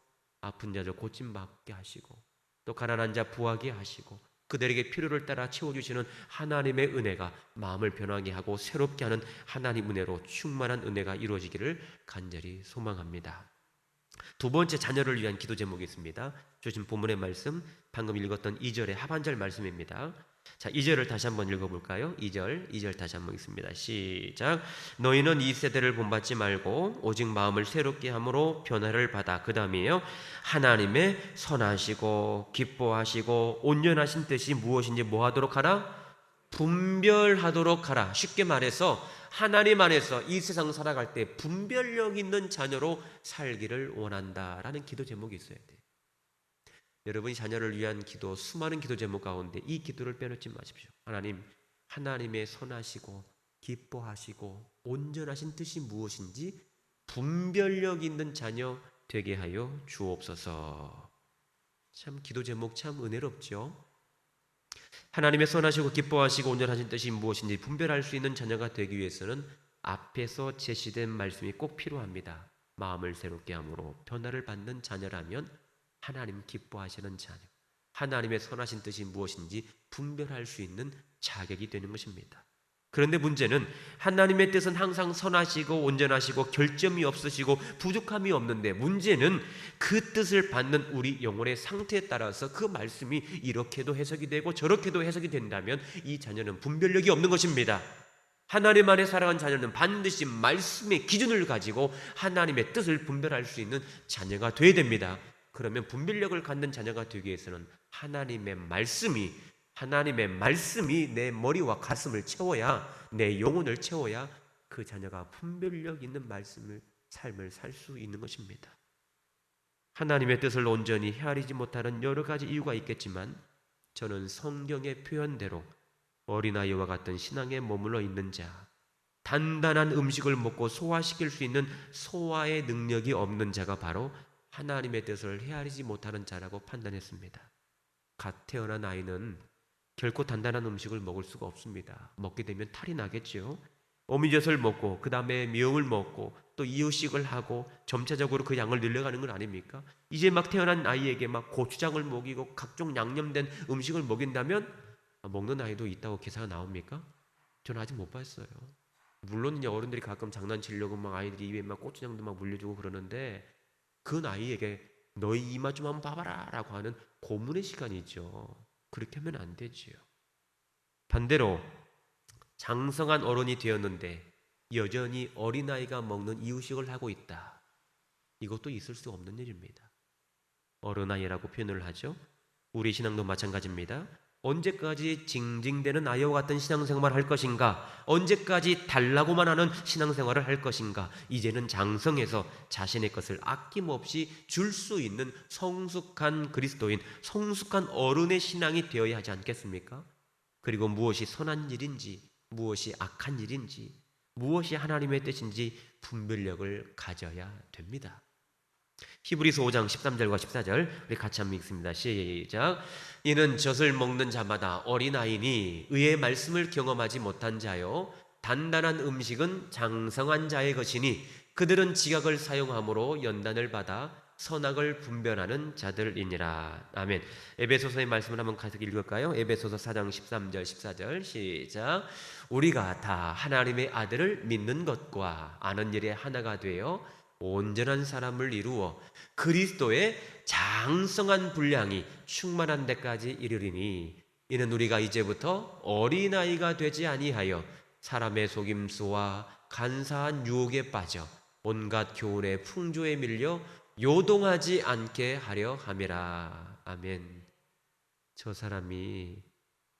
아픈 자들 고침받게 하시고 또 가난한 자 부하게 하시고 그들에게 필요를 따라 채워주시는 하나님의 은혜가 마음을 변하게 하고 새롭게 하는 하나님 은혜로 충만한 은혜가 이루어지기를 간절히 소망합니다. 두 번째 자녀를 위한 기도 제목이 있습니다. 주신 본문의 말씀, 방금 읽었던 2절의 하반절 말씀입니다. 자, 2절을 다시 한번 읽어볼까요? 2절 다시 한번 읽습니다. 시작. 너희는 이 세대를 본받지 말고 오직 마음을 새롭게 함으로 변화를 받아. 그 다음이에요. 하나님의 선하시고 기뻐하시고 온전하신 뜻이 무엇인지 뭐 하도록 하라? 분별하도록 하라. 쉽게 말해서 하나님 안에서 이 세상 살아갈 때 분별력 있는 자녀로 살기를 원한다라는 기도 제목이 있어야 돼요. 여러분이 자녀를 위한 기도, 수많은 기도 제목 가운데 이 기도를 빼놓지 마십시오. 하나님, 하나님의 선하시고 기뻐하시고 온전하신 뜻이 무엇인지 분별력 있는 자녀 되게 하여 주옵소서. 참 기도 제목 참 은혜롭죠. 하나님의 선하시고 기뻐하시고 온전하신 뜻이 무엇인지 분별할 수 있는 자녀가 되기 위해서는 앞에서 제시된 말씀이 꼭 필요합니다. 마음을 새롭게 함으로 변화를 받는 자녀라면 하나님 기뻐하시는 자녀, 하나님의 선하신 뜻이 무엇인지 분별할 수 있는 자격이 되는 것입니다. 그런데 문제는 하나님의 뜻은 항상 선하시고 온전하시고 결점이 없으시고 부족함이 없는데, 문제는 그 뜻을 받는 우리 영혼의 상태에 따라서 그 말씀이 이렇게도 해석이 되고 저렇게도 해석이 된다면 이 자녀는 분별력이 없는 것입니다. 하나님 안에 살아간 자녀는 반드시 말씀의 기준을 가지고 하나님의 뜻을 분별할 수 있는 자녀가 되어야 됩니다. 그러면 분별력을 갖는 자녀가 되기 위해서는 하나님의 말씀이 내 머리와 가슴을 채워야, 내 영혼을 채워야 그 자녀가 분별력 있는 삶을 살 수 있는 것입니다. 하나님의 뜻을 온전히 헤아리지 못하는 여러 가지 이유가 있겠지만, 저는 성경의 표현대로 어린아이와 같은 신앙에 머물러 있는 자, 단단한 음식을 먹고 소화시킬 수 있는 소화의 능력이 없는 자가 바로 하나님의 뜻을 헤아리지 못하는 자라고 판단했습니다. 갓 태어난 아이는 결코 단단한 음식을 먹을 수가 없습니다. 먹게 되면 탈이 나겠죠. 어미젖을 먹고 그 다음에 미음을 먹고 또 이유식을 하고 점차적으로 그 양을 늘려가는 건 아닙니까? 이제 막 태어난 아이에게 막 고추장을 먹이고 각종 양념된 음식을 먹인다면 먹는 아이도 있다고 기사가 나옵니까? 저는 아직 못 봤어요. 물론 이제 어른들이 가끔 장난치려고 막 아이들이 입에 막 고추장도 막 물려주고 그러는데, 그 아이에게 너희 이마 좀 한번 봐봐라 라고 하는 고문의 시간이죠. 그렇게 하면 안 되지요. 반대로 장성한 어른이 되었는데 여전히 어린아이가 먹는 이유식을 하고 있다. 이것도 있을 수 없는 일입니다. 어른아이라고 표현을 하죠. 우리 신앙도 마찬가지입니다. 언제까지 징징대는 아이와 같은 신앙생활을 할 것인가? 언제까지 달라고만 하는 신앙생활을 할 것인가? 이제는 장성해서 자신의 것을 아낌없이 줄 수 있는 성숙한 그리스도인, 성숙한 어른의 신앙이 되어야 하지 않겠습니까? 그리고 무엇이 선한 일인지, 무엇이 악한 일인지, 무엇이 하나님의 뜻인지 분별력을 가져야 됩니다. 히브리서 5장 13절과 14절 우리 같이 한번 읽습니다. 시작. 이는 젖을 먹는 자마다 어린아이니 의의 말씀을 경험하지 못한 자요 단단한 음식은 장성한 자의 것이니 그들은 지각을 사용함으로 연단을 받아 선악을 분별하는 자들이니라. 아멘. 에베소서의 말씀을 한번 같이 읽을까요? 에베소서 4장 13절 14절 시작. 우리가 다 하나님의 아들을 믿는 것과 아는 일에 하나가 되어 온전한 사람을 이루어 그리스도의 장성한 분량이 충만한 데까지 이르리니, 이는 우리가 이제부터 어린아이가 되지 아니하여 사람의 속임수와 간사한 유혹에 빠져 온갖 교훈의 풍조에 밀려 요동하지 않게 하려 함이라. 아멘. 저 사람이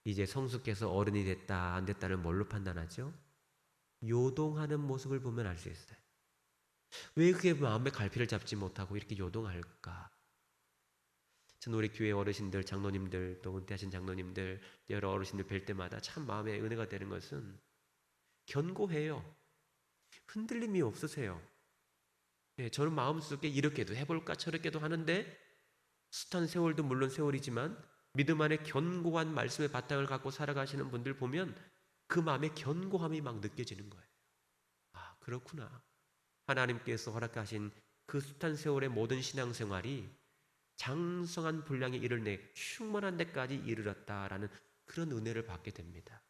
이제 성숙해서 어른이 됐다 안 됐다를 뭘로 판단하죠? 요동하는 모습을 보면 알 수 있어요. 왜 그게 마음의 갈피를 잡지 못하고 이렇게 요동할까? 저는 우리 교회 어르신들, 장로님들, 또 은퇴하신 장로님들, 여러 어르신들 뵐 때마다 참 마음에 은혜가 되는 것은 견고해요. 흔들림이 없으세요. 네, 저는 마음속에 이렇게도 해볼까 저렇게도 하는데, 숱한 세월도 물론 세월이지만 믿음 안에 견고한 말씀의 바탕을 갖고 살아가시는 분들 보면 그 마음의 견고함이 막 느껴지는 거예요. 아, 그렇구나. 하나님께서 허락하신 그 숱한 세월의 모든 신앙생활이 장성한 분량에 이르네 충만한 데까지 이르렀다라는 그런 은혜를 받게 됩니다.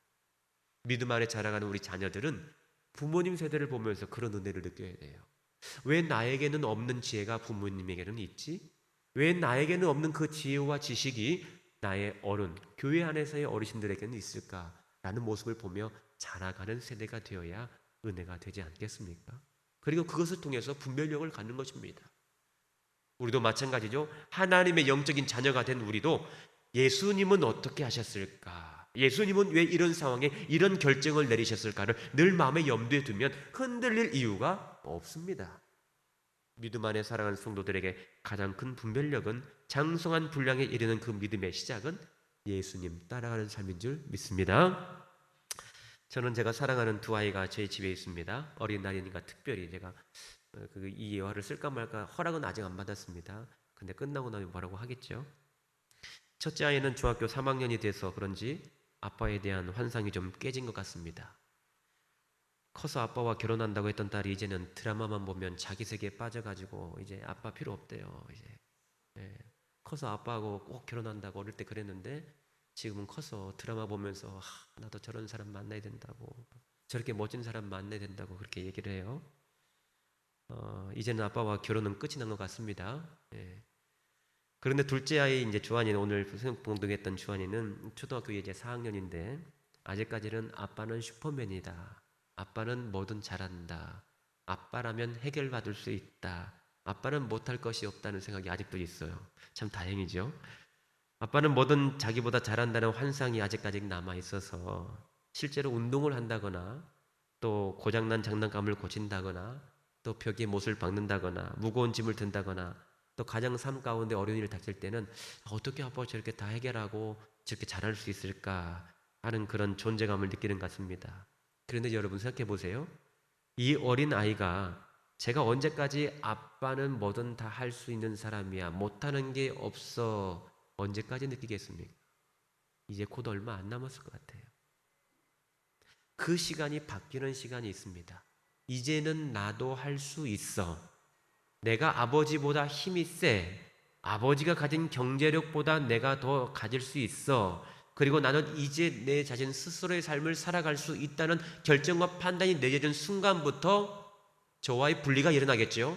믿음 안에 자라가는 우리 자녀들은 부모님 세대를 보면서 그런 은혜를 느껴야 돼요. 왜 나에게는 없는 지혜가 부모님에게는 있지? 왜 나에게는 없는 그 지혜와 지식이 나의 어른, 교회 안에서의 어르신들에게는 있을까라는 모습을 보며 자라가는 세대가 되어야 은혜가 되지 않겠습니까? 그리고 그것을 통해서 분별력을 갖는 것입니다. 우리도 마찬가지죠. 하나님의 영적인 자녀가 된 우리도 예수님은 어떻게 하셨을까? 예수님은 왜 이런 상황에 이런 결정을 내리셨을까를 늘 마음에 염두에 두면 흔들릴 이유가 없습니다. 믿음 안에 살아가는 성도들에게 가장 큰 분별력은 장성한 분량에 이르는 그 믿음의 시작은 예수님 따라가는 삶인 줄 믿습니다. 저는 제가 사랑하는 두 아이가 저희 집에 있습니다. 어린날이니까 특별히 제가 이 예화를 쓸까 말까 허락은 아직 안 받았습니다. 근데 끝나고 나면 뭐라고 하겠죠. 첫째 아이는 중학교 3학년이 돼서 그런지 아빠에 대한 환상이 좀 깨진 것 같습니다. 커서 아빠와 결혼한다고 했던 딸이 이제는 드라마만 보면 자기 세계에 빠져가지고 이제 아빠 필요 없대요. 이제 커서 아빠하고 꼭 결혼한다고 어릴 때 그랬는데 지금은 커서 드라마 보면서 나도 저런 사람 만나야 된다고, 저렇게 멋진 사람 만나야 된다고 그렇게 얘기를 해요. 이제는 아빠와 결혼은 끝이 난 것 같습니다. 그런데 둘째 아이 이제 주한이는, 오늘 봉독했던 주한이는 초등학교 이제 4학년인데 아직까지는 아빠는 슈퍼맨이다, 아빠는 뭐든 잘한다, 아빠라면 해결받을 수 있다, 아빠는 못할 것이 없다는 생각이 아직도 있어요. 참 다행이죠. 아빠는 뭐든 자기보다 잘한다는 환상이 아직까지 남아 있어서 실제로 운동을 한다거나 또 고장난 장난감을 고친다거나 또 벽에 못을 박는다거나 무거운 짐을 든다거나 또 가정 삶 가운데 어려운 일이 닥칠 때는 어떻게 아빠가 저렇게 다 해결하고 저렇게 잘할 수 있을까 하는 그런 존재감을 느끼는 것 같습니다. 그런데 여러분 생각해 보세요. 이 어린 아이가 제가 언제까지 아빠는 뭐든 다 할 수 있는 사람이야, 못하는 게 없어, 언제까지 느끼겠습니까? 이제 곧 얼마 안 남았을 것 같아요. 그 시간이 바뀌는 시간이 있습니다. 이제는 나도 할 수 있어. 내가 아버지보다 힘이 세. 아버지가 가진 경제력보다 내가 더 가질 수 있어. 그리고 나는 이제 내 자신 스스로의 삶을 살아갈 수 있다는 결정과 판단이 내려진 순간부터 저와의 분리가 일어나겠죠.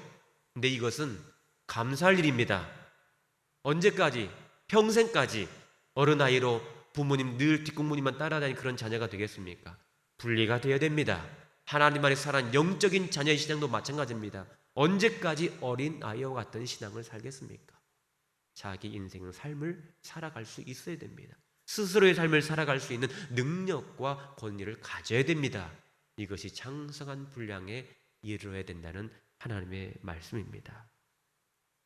근데 이것은 감사할 일입니다. 언제까지? 평생까지 어른아이로 부모님 늘 뒷공무니만 따라다니는 그런 자녀가 되겠습니까? 분리가 되어야 됩니다. 하나님 안에 살아난 영적인 자녀의 신앙도 마찬가지입니다. 언제까지 어린아이와 같은 신앙을 살겠습니까? 자기 인생의 삶을 살아갈 수 있어야 됩니다. 스스로의 삶을 살아갈 수 있는 능력과 권위를 가져야 됩니다. 이것이 장성한 분량에 이르러야 된다는 하나님의 말씀입니다.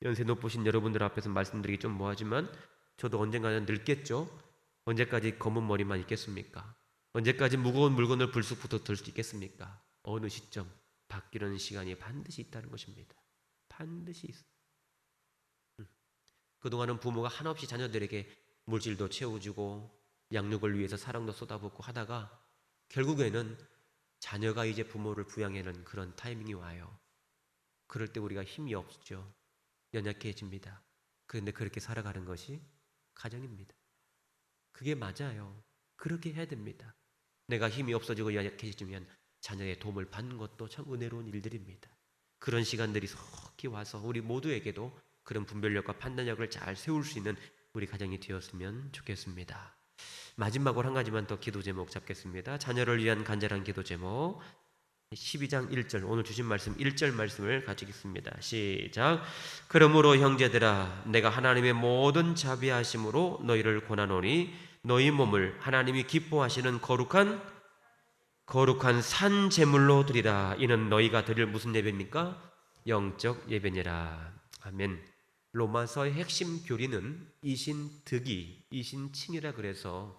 연세 높으신 여러분들 앞에서 말씀드리기 좀 뭐하지만 저도 언젠가는 늙겠죠. 언제까지 검은 머리만 있겠습니까? 언제까지 무거운 물건을 불쑥부터 들 수 있겠습니까? 어느 시점 바뀌는 시간이 반드시 있다는 것입니다. 반드시 있어요. 그동안은 부모가 한없이 자녀들에게 물질도 채워주고 양육을 위해서 사랑도 쏟아붓고 하다가 결국에는 자녀가 이제 부모를 부양하는 그런 타이밍이 와요. 그럴 때 우리가 힘이 없죠. 연약해집니다. 그런데 그렇게 살아가는 것이 가정입니다. 그게 맞아요. 그렇게 해야 됩니다. 내가 힘이 없어지고 연약해지면 자녀의 도움을 받는 것도 참 은혜로운 일들입니다. 그런 시간들이 속히 와서 우리 모두에게도 그런 분별력과 판단력을 잘 세울 수 있는 우리 가정이 되었으면 좋겠습니다. 마지막으로 한 가지만 더 기도 제목 잡겠습니다. 자녀를 위한 간절한 기도 제목 12장 1절, 오늘 주신 말씀 1절 말씀을 가지겠습니다. 시작. 그러므로 형제들아, 내가 하나님의 모든 자비하심으로 너희를 권하노니 너희 몸을 하나님이 기뻐하시는 거룩한 산 제물로 드리라. 이는 너희가 드릴 무슨 예배입니까? 영적 예배니라. 아멘. 로마서의 핵심 교리는 이신득이, 이신칭이라 그래서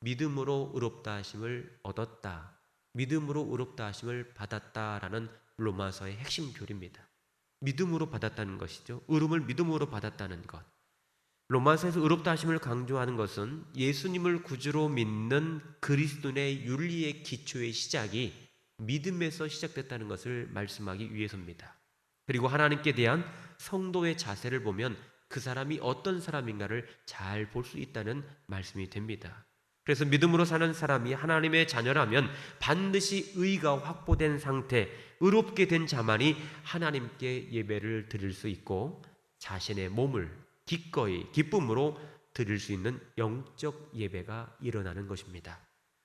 믿음으로 의롭다 하심을 얻었다, 믿음으로 의롭다 하심을 받았다라는 로마서의 핵심 교리입니다. 믿음으로 받았다는 것이죠. 의로움을 믿음으로 받았다는 것. 로마서에서 의롭다 하심을 강조하는 것은 예수님을 구주로 믿는 그리스도인의 윤리의 기초의 시작이 믿음에서 시작됐다는 것을 말씀하기 위해서입니다. 그리고 하나님께 대한 성도의 자세를 보면 그 사람이 어떤 사람인가를 잘 볼 수 있다는 말씀이 됩니다. 그래서 믿음으로 사는 사람이 하나님의 자녀라면 반드시 의가 확보된 상태, 의롭게 된 자만이 하나님께 예배를 드릴 수 있고 자신의 몸을 기꺼이 기쁨으로 드릴 수 있는 영적 예배가 일어나는 것입니다.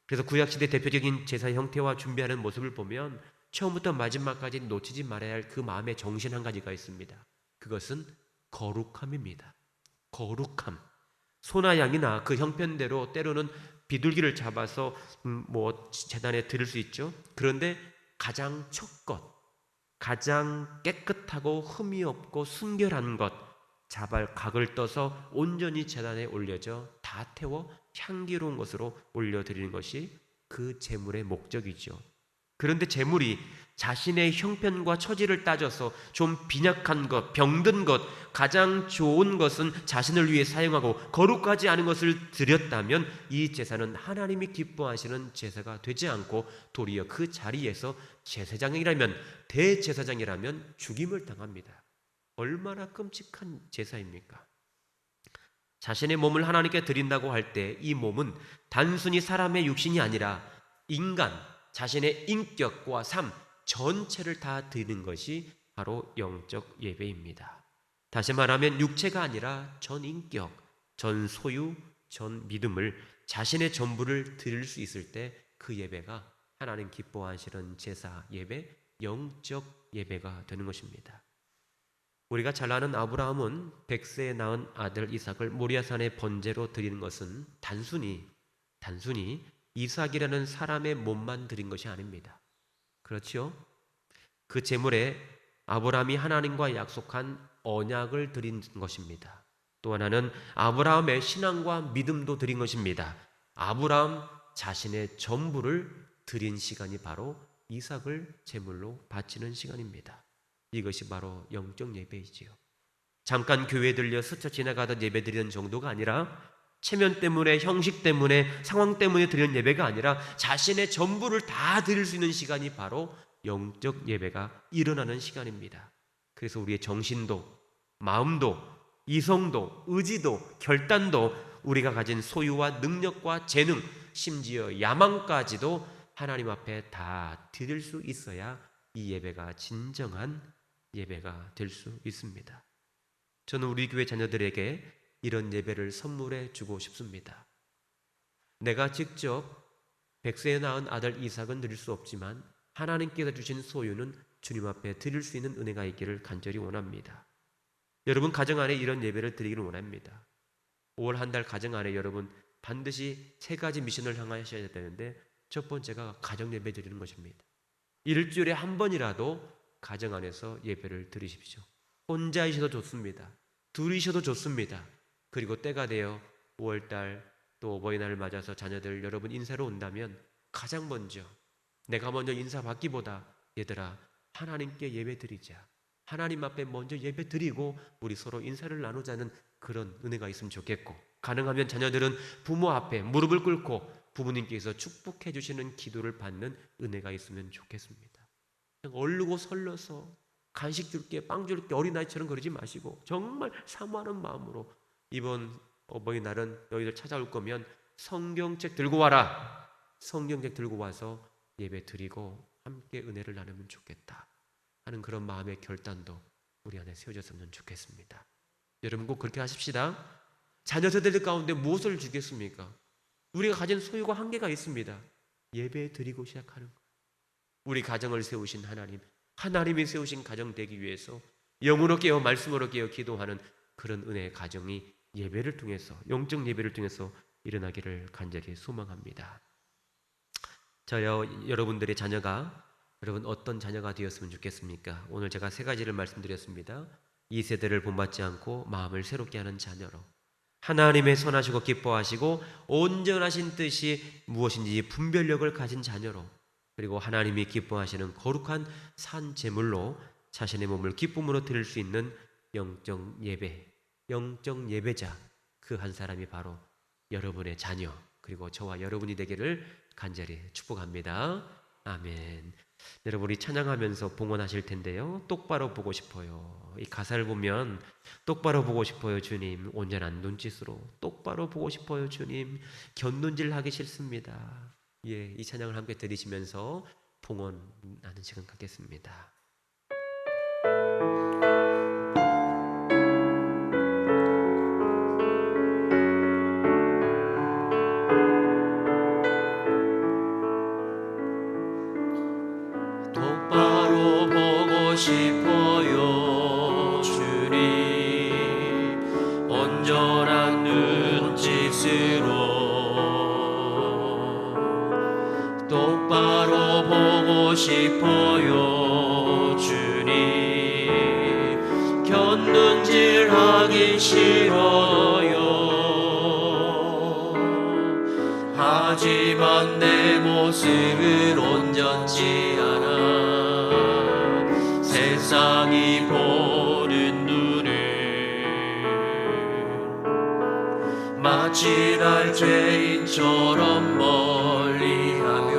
그래서 구약시대 대표적인 제사 형태와 준비하는 모습을 보면 처음부터 마지막까지 놓치지 말아야 할 그 마음의 정신 한 가지가 있습니다. 그것은 거룩함입니다. 거룩함. 소나 양이나 그 형편대로 때로는 비둘기를 잡아서 제단에 드릴 수 있죠. 그런데 가장 첫 것, 가장 깨끗하고 흠이 없고 순결한 것, 자발 각을 떠서 온전히 제단에 올려져 다 태워 향기로운 것으로 올려드리는 것이 그 제물의 목적이죠. 그런데 제물이 자신의 형편과 처지를 따져서 좀 빈약한 것, 병든 것, 가장 좋은 것은 자신을 위해 사용하고 거룩하지 않은 것을 드렸다면 이 제사는 하나님이 기뻐하시는 제사가 되지 않고 도리어 그 자리에서 제사장이라면, 대제사장이라면 죽임을 당합니다. 얼마나 끔찍한 제사입니까? 자신의 몸을 하나님께 드린다고 할 때 이 몸은 단순히 사람의 육신이 아니라 인간, 자신의 인격과 삶 전체를 다 드리는 것이 바로 영적 예배입니다. 다시 말하면 육체가 아니라 전 인격, 전 소유, 전 믿음을, 자신의 전부를 드릴 수 있을 때 그 예배가 하나님 기뻐하시는 제사 예배, 영적 예배가 되는 것입니다. 우리가 잘 아는 아브라함은 100세에 낳은 아들 이삭을 모리아산의 번제로 드리는 것은 단순히 이삭이라는 사람의 몸만 드린 것이 아닙니다. 그렇지요? 그 제물에 아브라함이 하나님과 약속한 언약을 드린 것입니다. 또 하나는 아브라함의 신앙과 믿음도 드린 것입니다. 아브라함 자신의 전부를 드린 시간이 바로 이삭을 제물로 바치는 시간입니다. 이것이 바로 영적 예배이지요. 잠깐 교회에 들려 스쳐 지나가던 예배 드리는 정도가 아니라 체면 때문에, 형식 때문에, 상황 때문에 드리는 예배가 아니라 자신의 전부를 다 드릴 수 있는 시간이 바로 영적 예배가 일어나는 시간입니다. 그래서 우리의 정신도, 마음도, 이성도, 의지도, 결단도, 우리가 가진 소유와 능력과 재능, 심지어 야망까지도 하나님 앞에 다 드릴 수 있어야 이 예배가 진정한 예배가 될 수 있습니다. 저는 우리 교회 자녀들에게 이런 예배를 선물해 주고 싶습니다. 내가 직접 100세에 낳은 아들 이삭은 드릴 수 없지만 하나님께서 주신 소유는 주님 앞에 드릴 수 있는 은혜가 있기를 간절히 원합니다. 여러분 가정 안에 이런 예배를 드리기를 원합니다. 5월 한 달 가정 안에 여러분 반드시 3가지 미션을 향하셔야 되는데 첫 번째가 가정 예배 드리는 것입니다. 일주일에 한 번이라도 가정 안에서 예배를 드리십시오. 혼자이셔도 좋습니다. 둘이셔도 좋습니다. 그리고 때가 되어 5월달 또 어버이날을 맞아서 자녀들 여러분 인사로 온다면 가장 먼저 내가 먼저 인사받기보다 얘들아 하나님께 예배 드리자. 하나님 앞에 먼저 예배 드리고 우리 서로 인사를 나누자는 그런 은혜가 있으면 좋겠고, 가능하면 자녀들은 부모 앞에 무릎을 꿇고 부모님께서 축복해 주시는 기도를 받는 은혜가 있으면 좋겠습니다. 그냥 얼르고 설러서 간식 줄게, 빵 줄게 어린아이처럼 그러지 마시고 정말 사모하는 마음으로 이번 어버이날은 너희들 찾아올 거면 성경책 들고 와라. 성경책 들고 와서 예배 드리고 함께 은혜를 나누면 좋겠다 하는 그런 마음의 결단도 우리 안에 세워졌으면 좋겠습니다. 여러분 꼭 그렇게 하십시다. 자녀 세대들 가운데 무엇을 주겠습니까? 우리가 가진 소유가 한계가 있습니다. 예배 드리고 시작하는 거예요. 우리 가정을 세우신 하나님, 하나님이 세우신 가정 되기 위해서 영으로 깨어 말씀으로 깨어 기도하는 그런 은혜의 가정이 예배를 통해서, 영적 예배를 통해서 일어나기를 간절히 소망합니다. 저요, 여러분들의 자녀가 여러분 어떤 자녀가 되었으면 좋겠습니까? 오늘 제가 3가지를 말씀드렸습니다. 이 세대를 본받지 않고 마음을 새롭게 하는 자녀로, 하나님의 선하시고 기뻐하시고 온전하신 뜻이 무엇인지 분별력을 가진 자녀로, 그리고 하나님이 기뻐하시는 거룩한 산 제물로 자신의 몸을 기쁨으로 드릴 수 있는 영적 예배, 영적 예배자, 그 한 사람이 바로 여러분의 자녀, 그리고 저와 여러분이 되기를 간절히 축복합니다. 아멘. 여러분이 찬양하면서 봉헌하실 텐데요. 똑바로 보고 싶어요. 이 가사를 보면 똑바로 보고 싶어요 주님. 온전한 눈짓으로 똑바로 보고 싶어요 주님. 곁눈질 하기 싫습니다. 예, 이 찬양을 함께 들으시면서 봉헌하는 시간 갖겠습니다. 똑바로 보고 싶어요 주님 온전한 눈짓으로 똑바로 보고 싶어요 주님 곁눈질하기 싫어요 하지만 내 모습은 온전치 않아 세상이 보는 눈을 마치 날 죄인처럼 멀리하며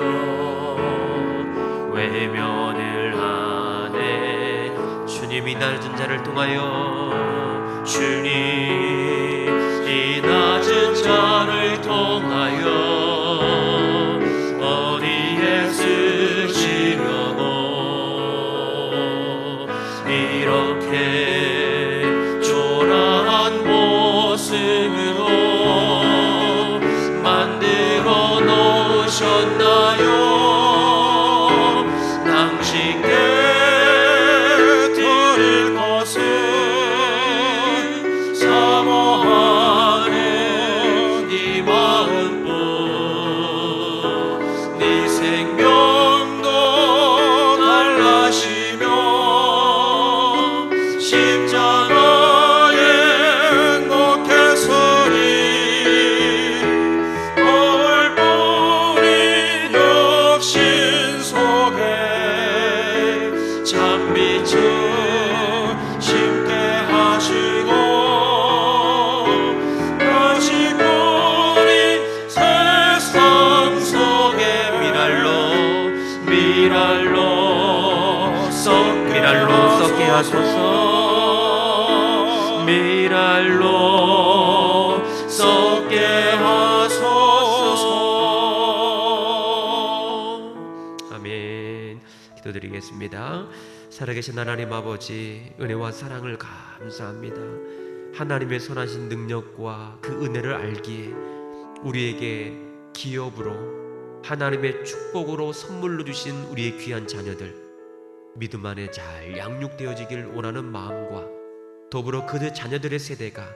외면을 하네 주님이 낮은 자를 통하여 주님 이 낮은 자를 통하여 어디에 쓰시려고 이렇게 초라한 모습으로 만들어 놓으셨나요 당신께 드릴 것은 사모하는 네 마음뿐 네 생명도 달라시며 십자가에 행복했으니 거울 뿌린 육신 속에 참빛을 심게 하시고 다시 뿌린 세상 속에 미랄로 썩게 하소서 미랄로 썩게 하소서 아멘. 기도드리겠습니다. 살아계신 하나님 아버지, 은혜와 사랑을 감사합니다. 하나님의 선하신 능력과 그 은혜를 알기에 우리에게 기업으로 하나님의 축복으로 선물로 주신 우리의 귀한 자녀들 믿음 안에 잘 양육되어지길 원하는 마음과 더불어 그들 자녀들의 세대가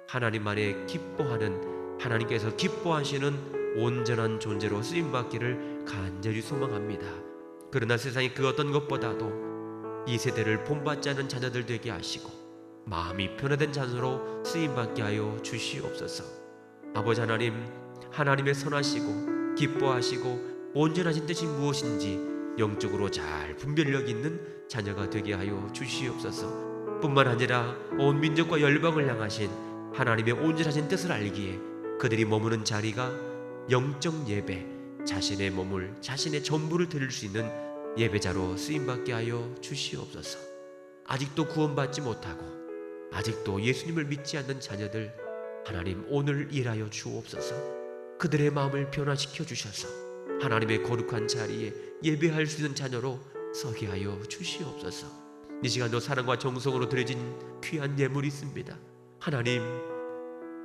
하나님 안에 기뻐하는, 하나님께서 기뻐하시는 온전한 존재로 쓰임받기를 간절히 소망합니다. 그러나 세상이 그 어떤 것보다도 이 세대를 본받지 않은 자녀들 되게 하시고 마음이 변화된 자녀로 쓰임받게 하여 주시옵소서. 아버지 하나님, 하나님의 선하시고 기뻐하시고 온전하신 뜻이 무엇인지 영적으로 잘 분별력 있는 자녀가 되게 하여 주시옵소서. 뿐만 아니라 온 민족과 열방을 향하신 하나님의 온전하신 뜻을 알기에 그들이 머무는 자리가 영적 예배, 자신의 몸을, 자신의 전부를 드릴 수 있는 예배자로 쓰임받게 하여 주시옵소서. 아직도 구원받지 못하고 아직도 예수님을 믿지 않는 자녀들, 하나님 오늘 일하여 주옵소서. 그들의 마음을 변화시켜 주셔서 하나님의 거룩한 자리에 예배할 수 있는 자녀로 서게 하여 주시옵소서. 이 시간도 사랑과 정성으로 드려진 귀한 예물이 있습니다. 하나님,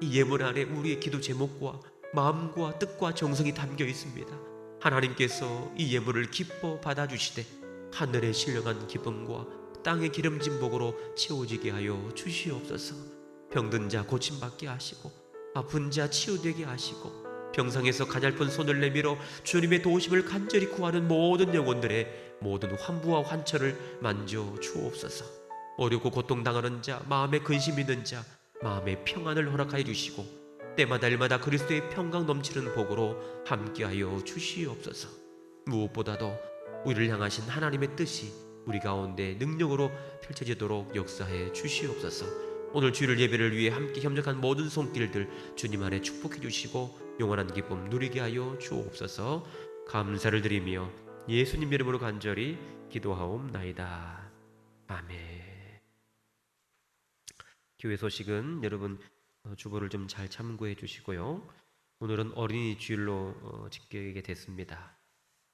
이 예물 안에 우리의 기도 제목과 마음과 뜻과 정성이 담겨 있습니다. 하나님께서 이 예물을 기뻐 받아주시되 하늘의 신령한 기쁨과 땅의 기름진 복으로 채워지게 하여 주시옵소서. 병든 자 고침받게 하시고 아픈 자 치유되게 하시고 병상에서 가냘픈 손을 내밀어 주님의 도우심을 간절히 구하는 모든 영혼들의 모든 환부와 환처를 만져 주옵소서. 어렵고 고통당하는 자, 마음에 근심 있는 자, 마음의 평안을 허락하여 주시고 때마다 일마다 그리스도의 평강 넘치는 복으로 함께하여 주시옵소서. 무엇보다도 우리를 향하신 하나님의 뜻이 우리 가운데 능력으로 펼쳐지도록 역사해 주시옵소서. 오늘 주일 예배를 위해 함께 협력한 모든 손길들 주님 안에 축복해 주시고 영원한 기쁨 누리게 하여 주옵소서. 감사를 드리며 예수님 이름으로 간절히 기도하옵나이다. 아멘. 교회 소식은 여러분 주보를 좀 잘 참고해 주시고요. 오늘은 어린이 주일로 집계하게 됐습니다.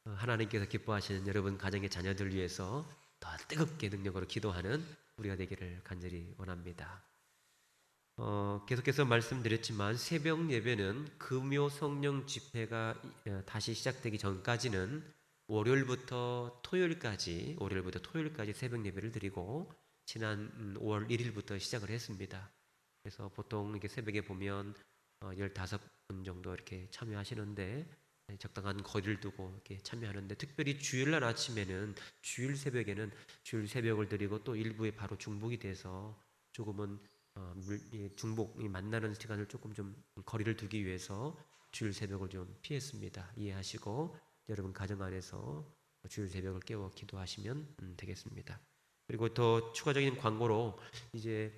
하나님께서 기뻐하시는 여러분 가정의 자녀들 위해서 더 뜨겁게 능력으로 기도하는 우리가 되기를 간절히 원합니다. 계속해서 말씀드렸지만 새벽 예배는 금요 성령 집회가 다시 시작되기 전까지는 월요일부터 토요일까지 새벽 예배를 드리고 지난 5월 1일부터 시작을 했습니다. 그래서 보통 이렇게 새벽에 보면 15분 정도 이렇게 참여하시는데 적당한 거리를 두고 이렇게 참여하는데, 특별히 주일날 아침에는 주일 새벽을 드리고 또 일부에 바로 중복이 돼서 조금은 중복이 만나는 시간을 조금 좀 거리를 두기 위해서 주일 새벽을 좀 피했습니다. 이해하시고 여러분 가정 안에서 주일 새벽을 깨워 기도하시면 되겠습니다. 그리고 더 추가적인 광고로 이제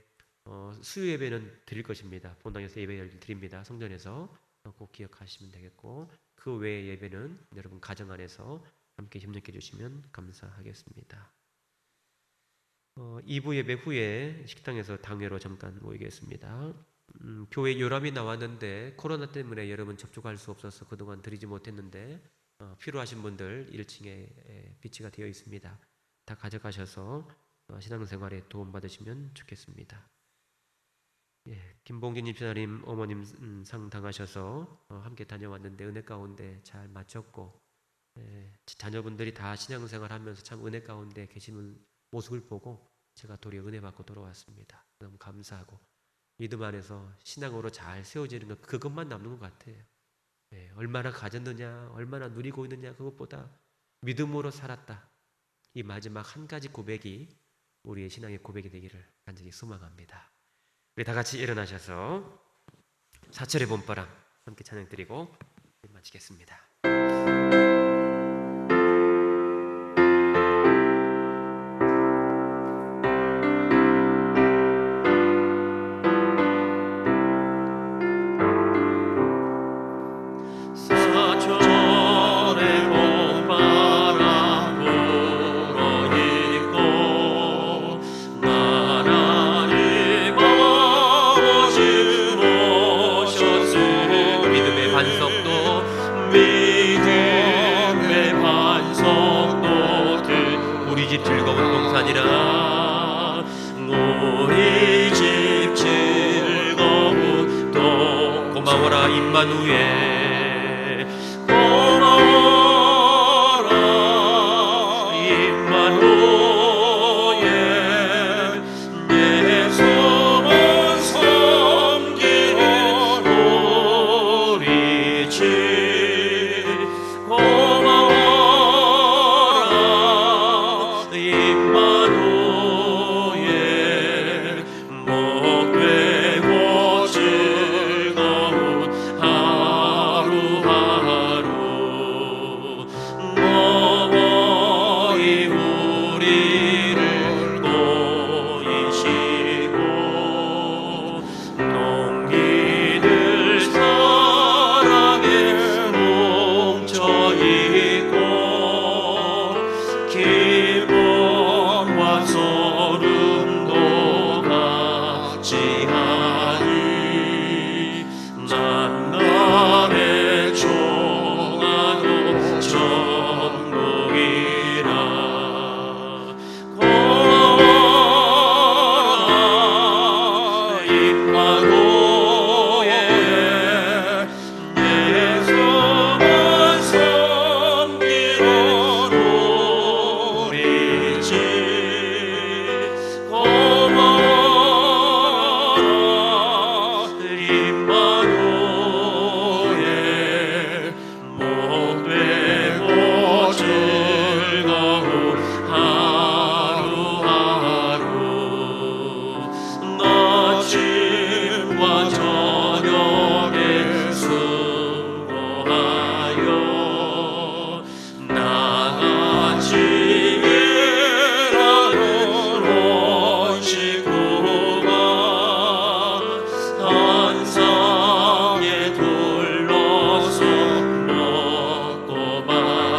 수요 예배는 드릴 것입니다. 본당에서 예배를 드립니다. 성전에서 꼭 기억하시면 되겠고, 그 외의 예배는 여러분 가정 안에서 함께 협력해 주시면 감사하겠습니다. 2부 예배 후에 식당에서 당회로 잠깐 모이겠습니다. 교회 요람이 나왔는데 코로나 때문에 여러분 접촉할 수 없어서 그동안 드리지 못했는데 필요하신 분들 1층에 비치가 되어 있습니다. 다 가져가셔서 신앙생활에 도움받으시면 좋겠습니다. 김봉진 집사님 어머님 상 당하셔서 함께 다녀왔는데 은혜 가운데 잘 마쳤고, 자녀분들이 다 신앙생활 하면서 참 은혜 가운데 계시는 모습을 보고 제가 도리어 은혜 받고 돌아왔습니다. 너무 감사하고 믿음 안에서 신앙으로 잘 세워지는 것, 그것만 남는 것 같아요. 얼마나 가졌느냐, 얼마나 누리고 있느냐, 그것보다 믿음으로 살았다, 이 마지막 한 가지 고백이 우리의 신앙의 고백이 되기를 간절히 소망합니다. 우리 다 같이 일어나셔서 사철의 봄바람 함께 찬양 드리고 마치겠습니다. 사철의 봄바람 불어있고 하나님 아버지 모셨으니 믿음의 반석도 우리 집 즐거운 동산이라 우리 집 즐거운 동 고마워라 임마누엘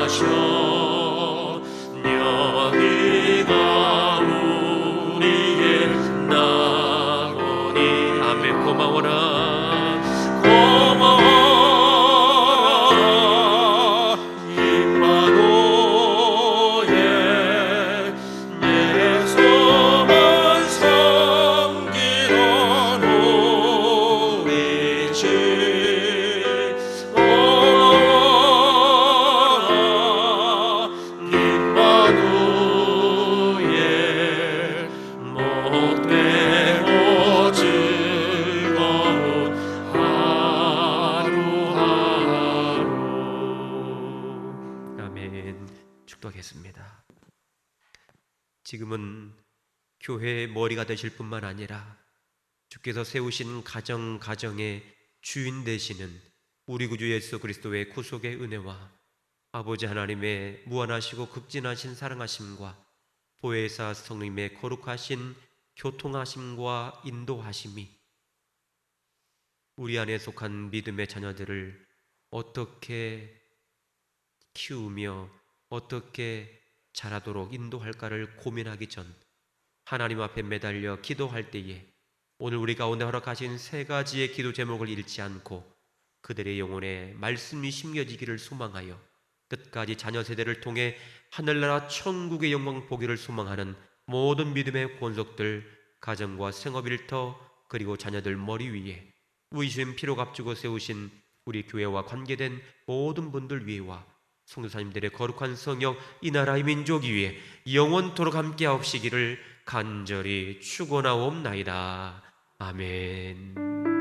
마셔 기도하겠습니다. 지금은 교회의 머리가 되실 뿐만 아니라 주께서 세우신 가정의 주인 되시는 우리 구주 예수 그리스도의 구속의 은혜와 아버지 하나님의 무한하시고 극진하신 사랑하심과 보혜사 성령님의 거룩하신 교통하심과 인도하심이 우리 안에 속한 믿음의 자녀들을 어떻게 키우며 어떻게 자라도록 인도할까를 고민하기 전 하나님 앞에 매달려 기도할 때에 오늘 우리 가운데 허락하신 세 가지의 기도 제목을 잃지 않고 그들의 영혼에 말씀이 심겨지기를 소망하여 끝까지 자녀 세대를 통해 하늘나라 천국의 영광 보기를 소망하는 모든 믿음의 권속들, 가정과 생업 일터 그리고 자녀들 머리 위에 우이주님 피로 값주고 세우신 우리 교회와 관계된 모든 분들 위에와 성도사님들의 거룩한 성역 이 나라의 민족 위에 영원토록 함께하옵시기를 간절히 축원하옵나이다. 아멘.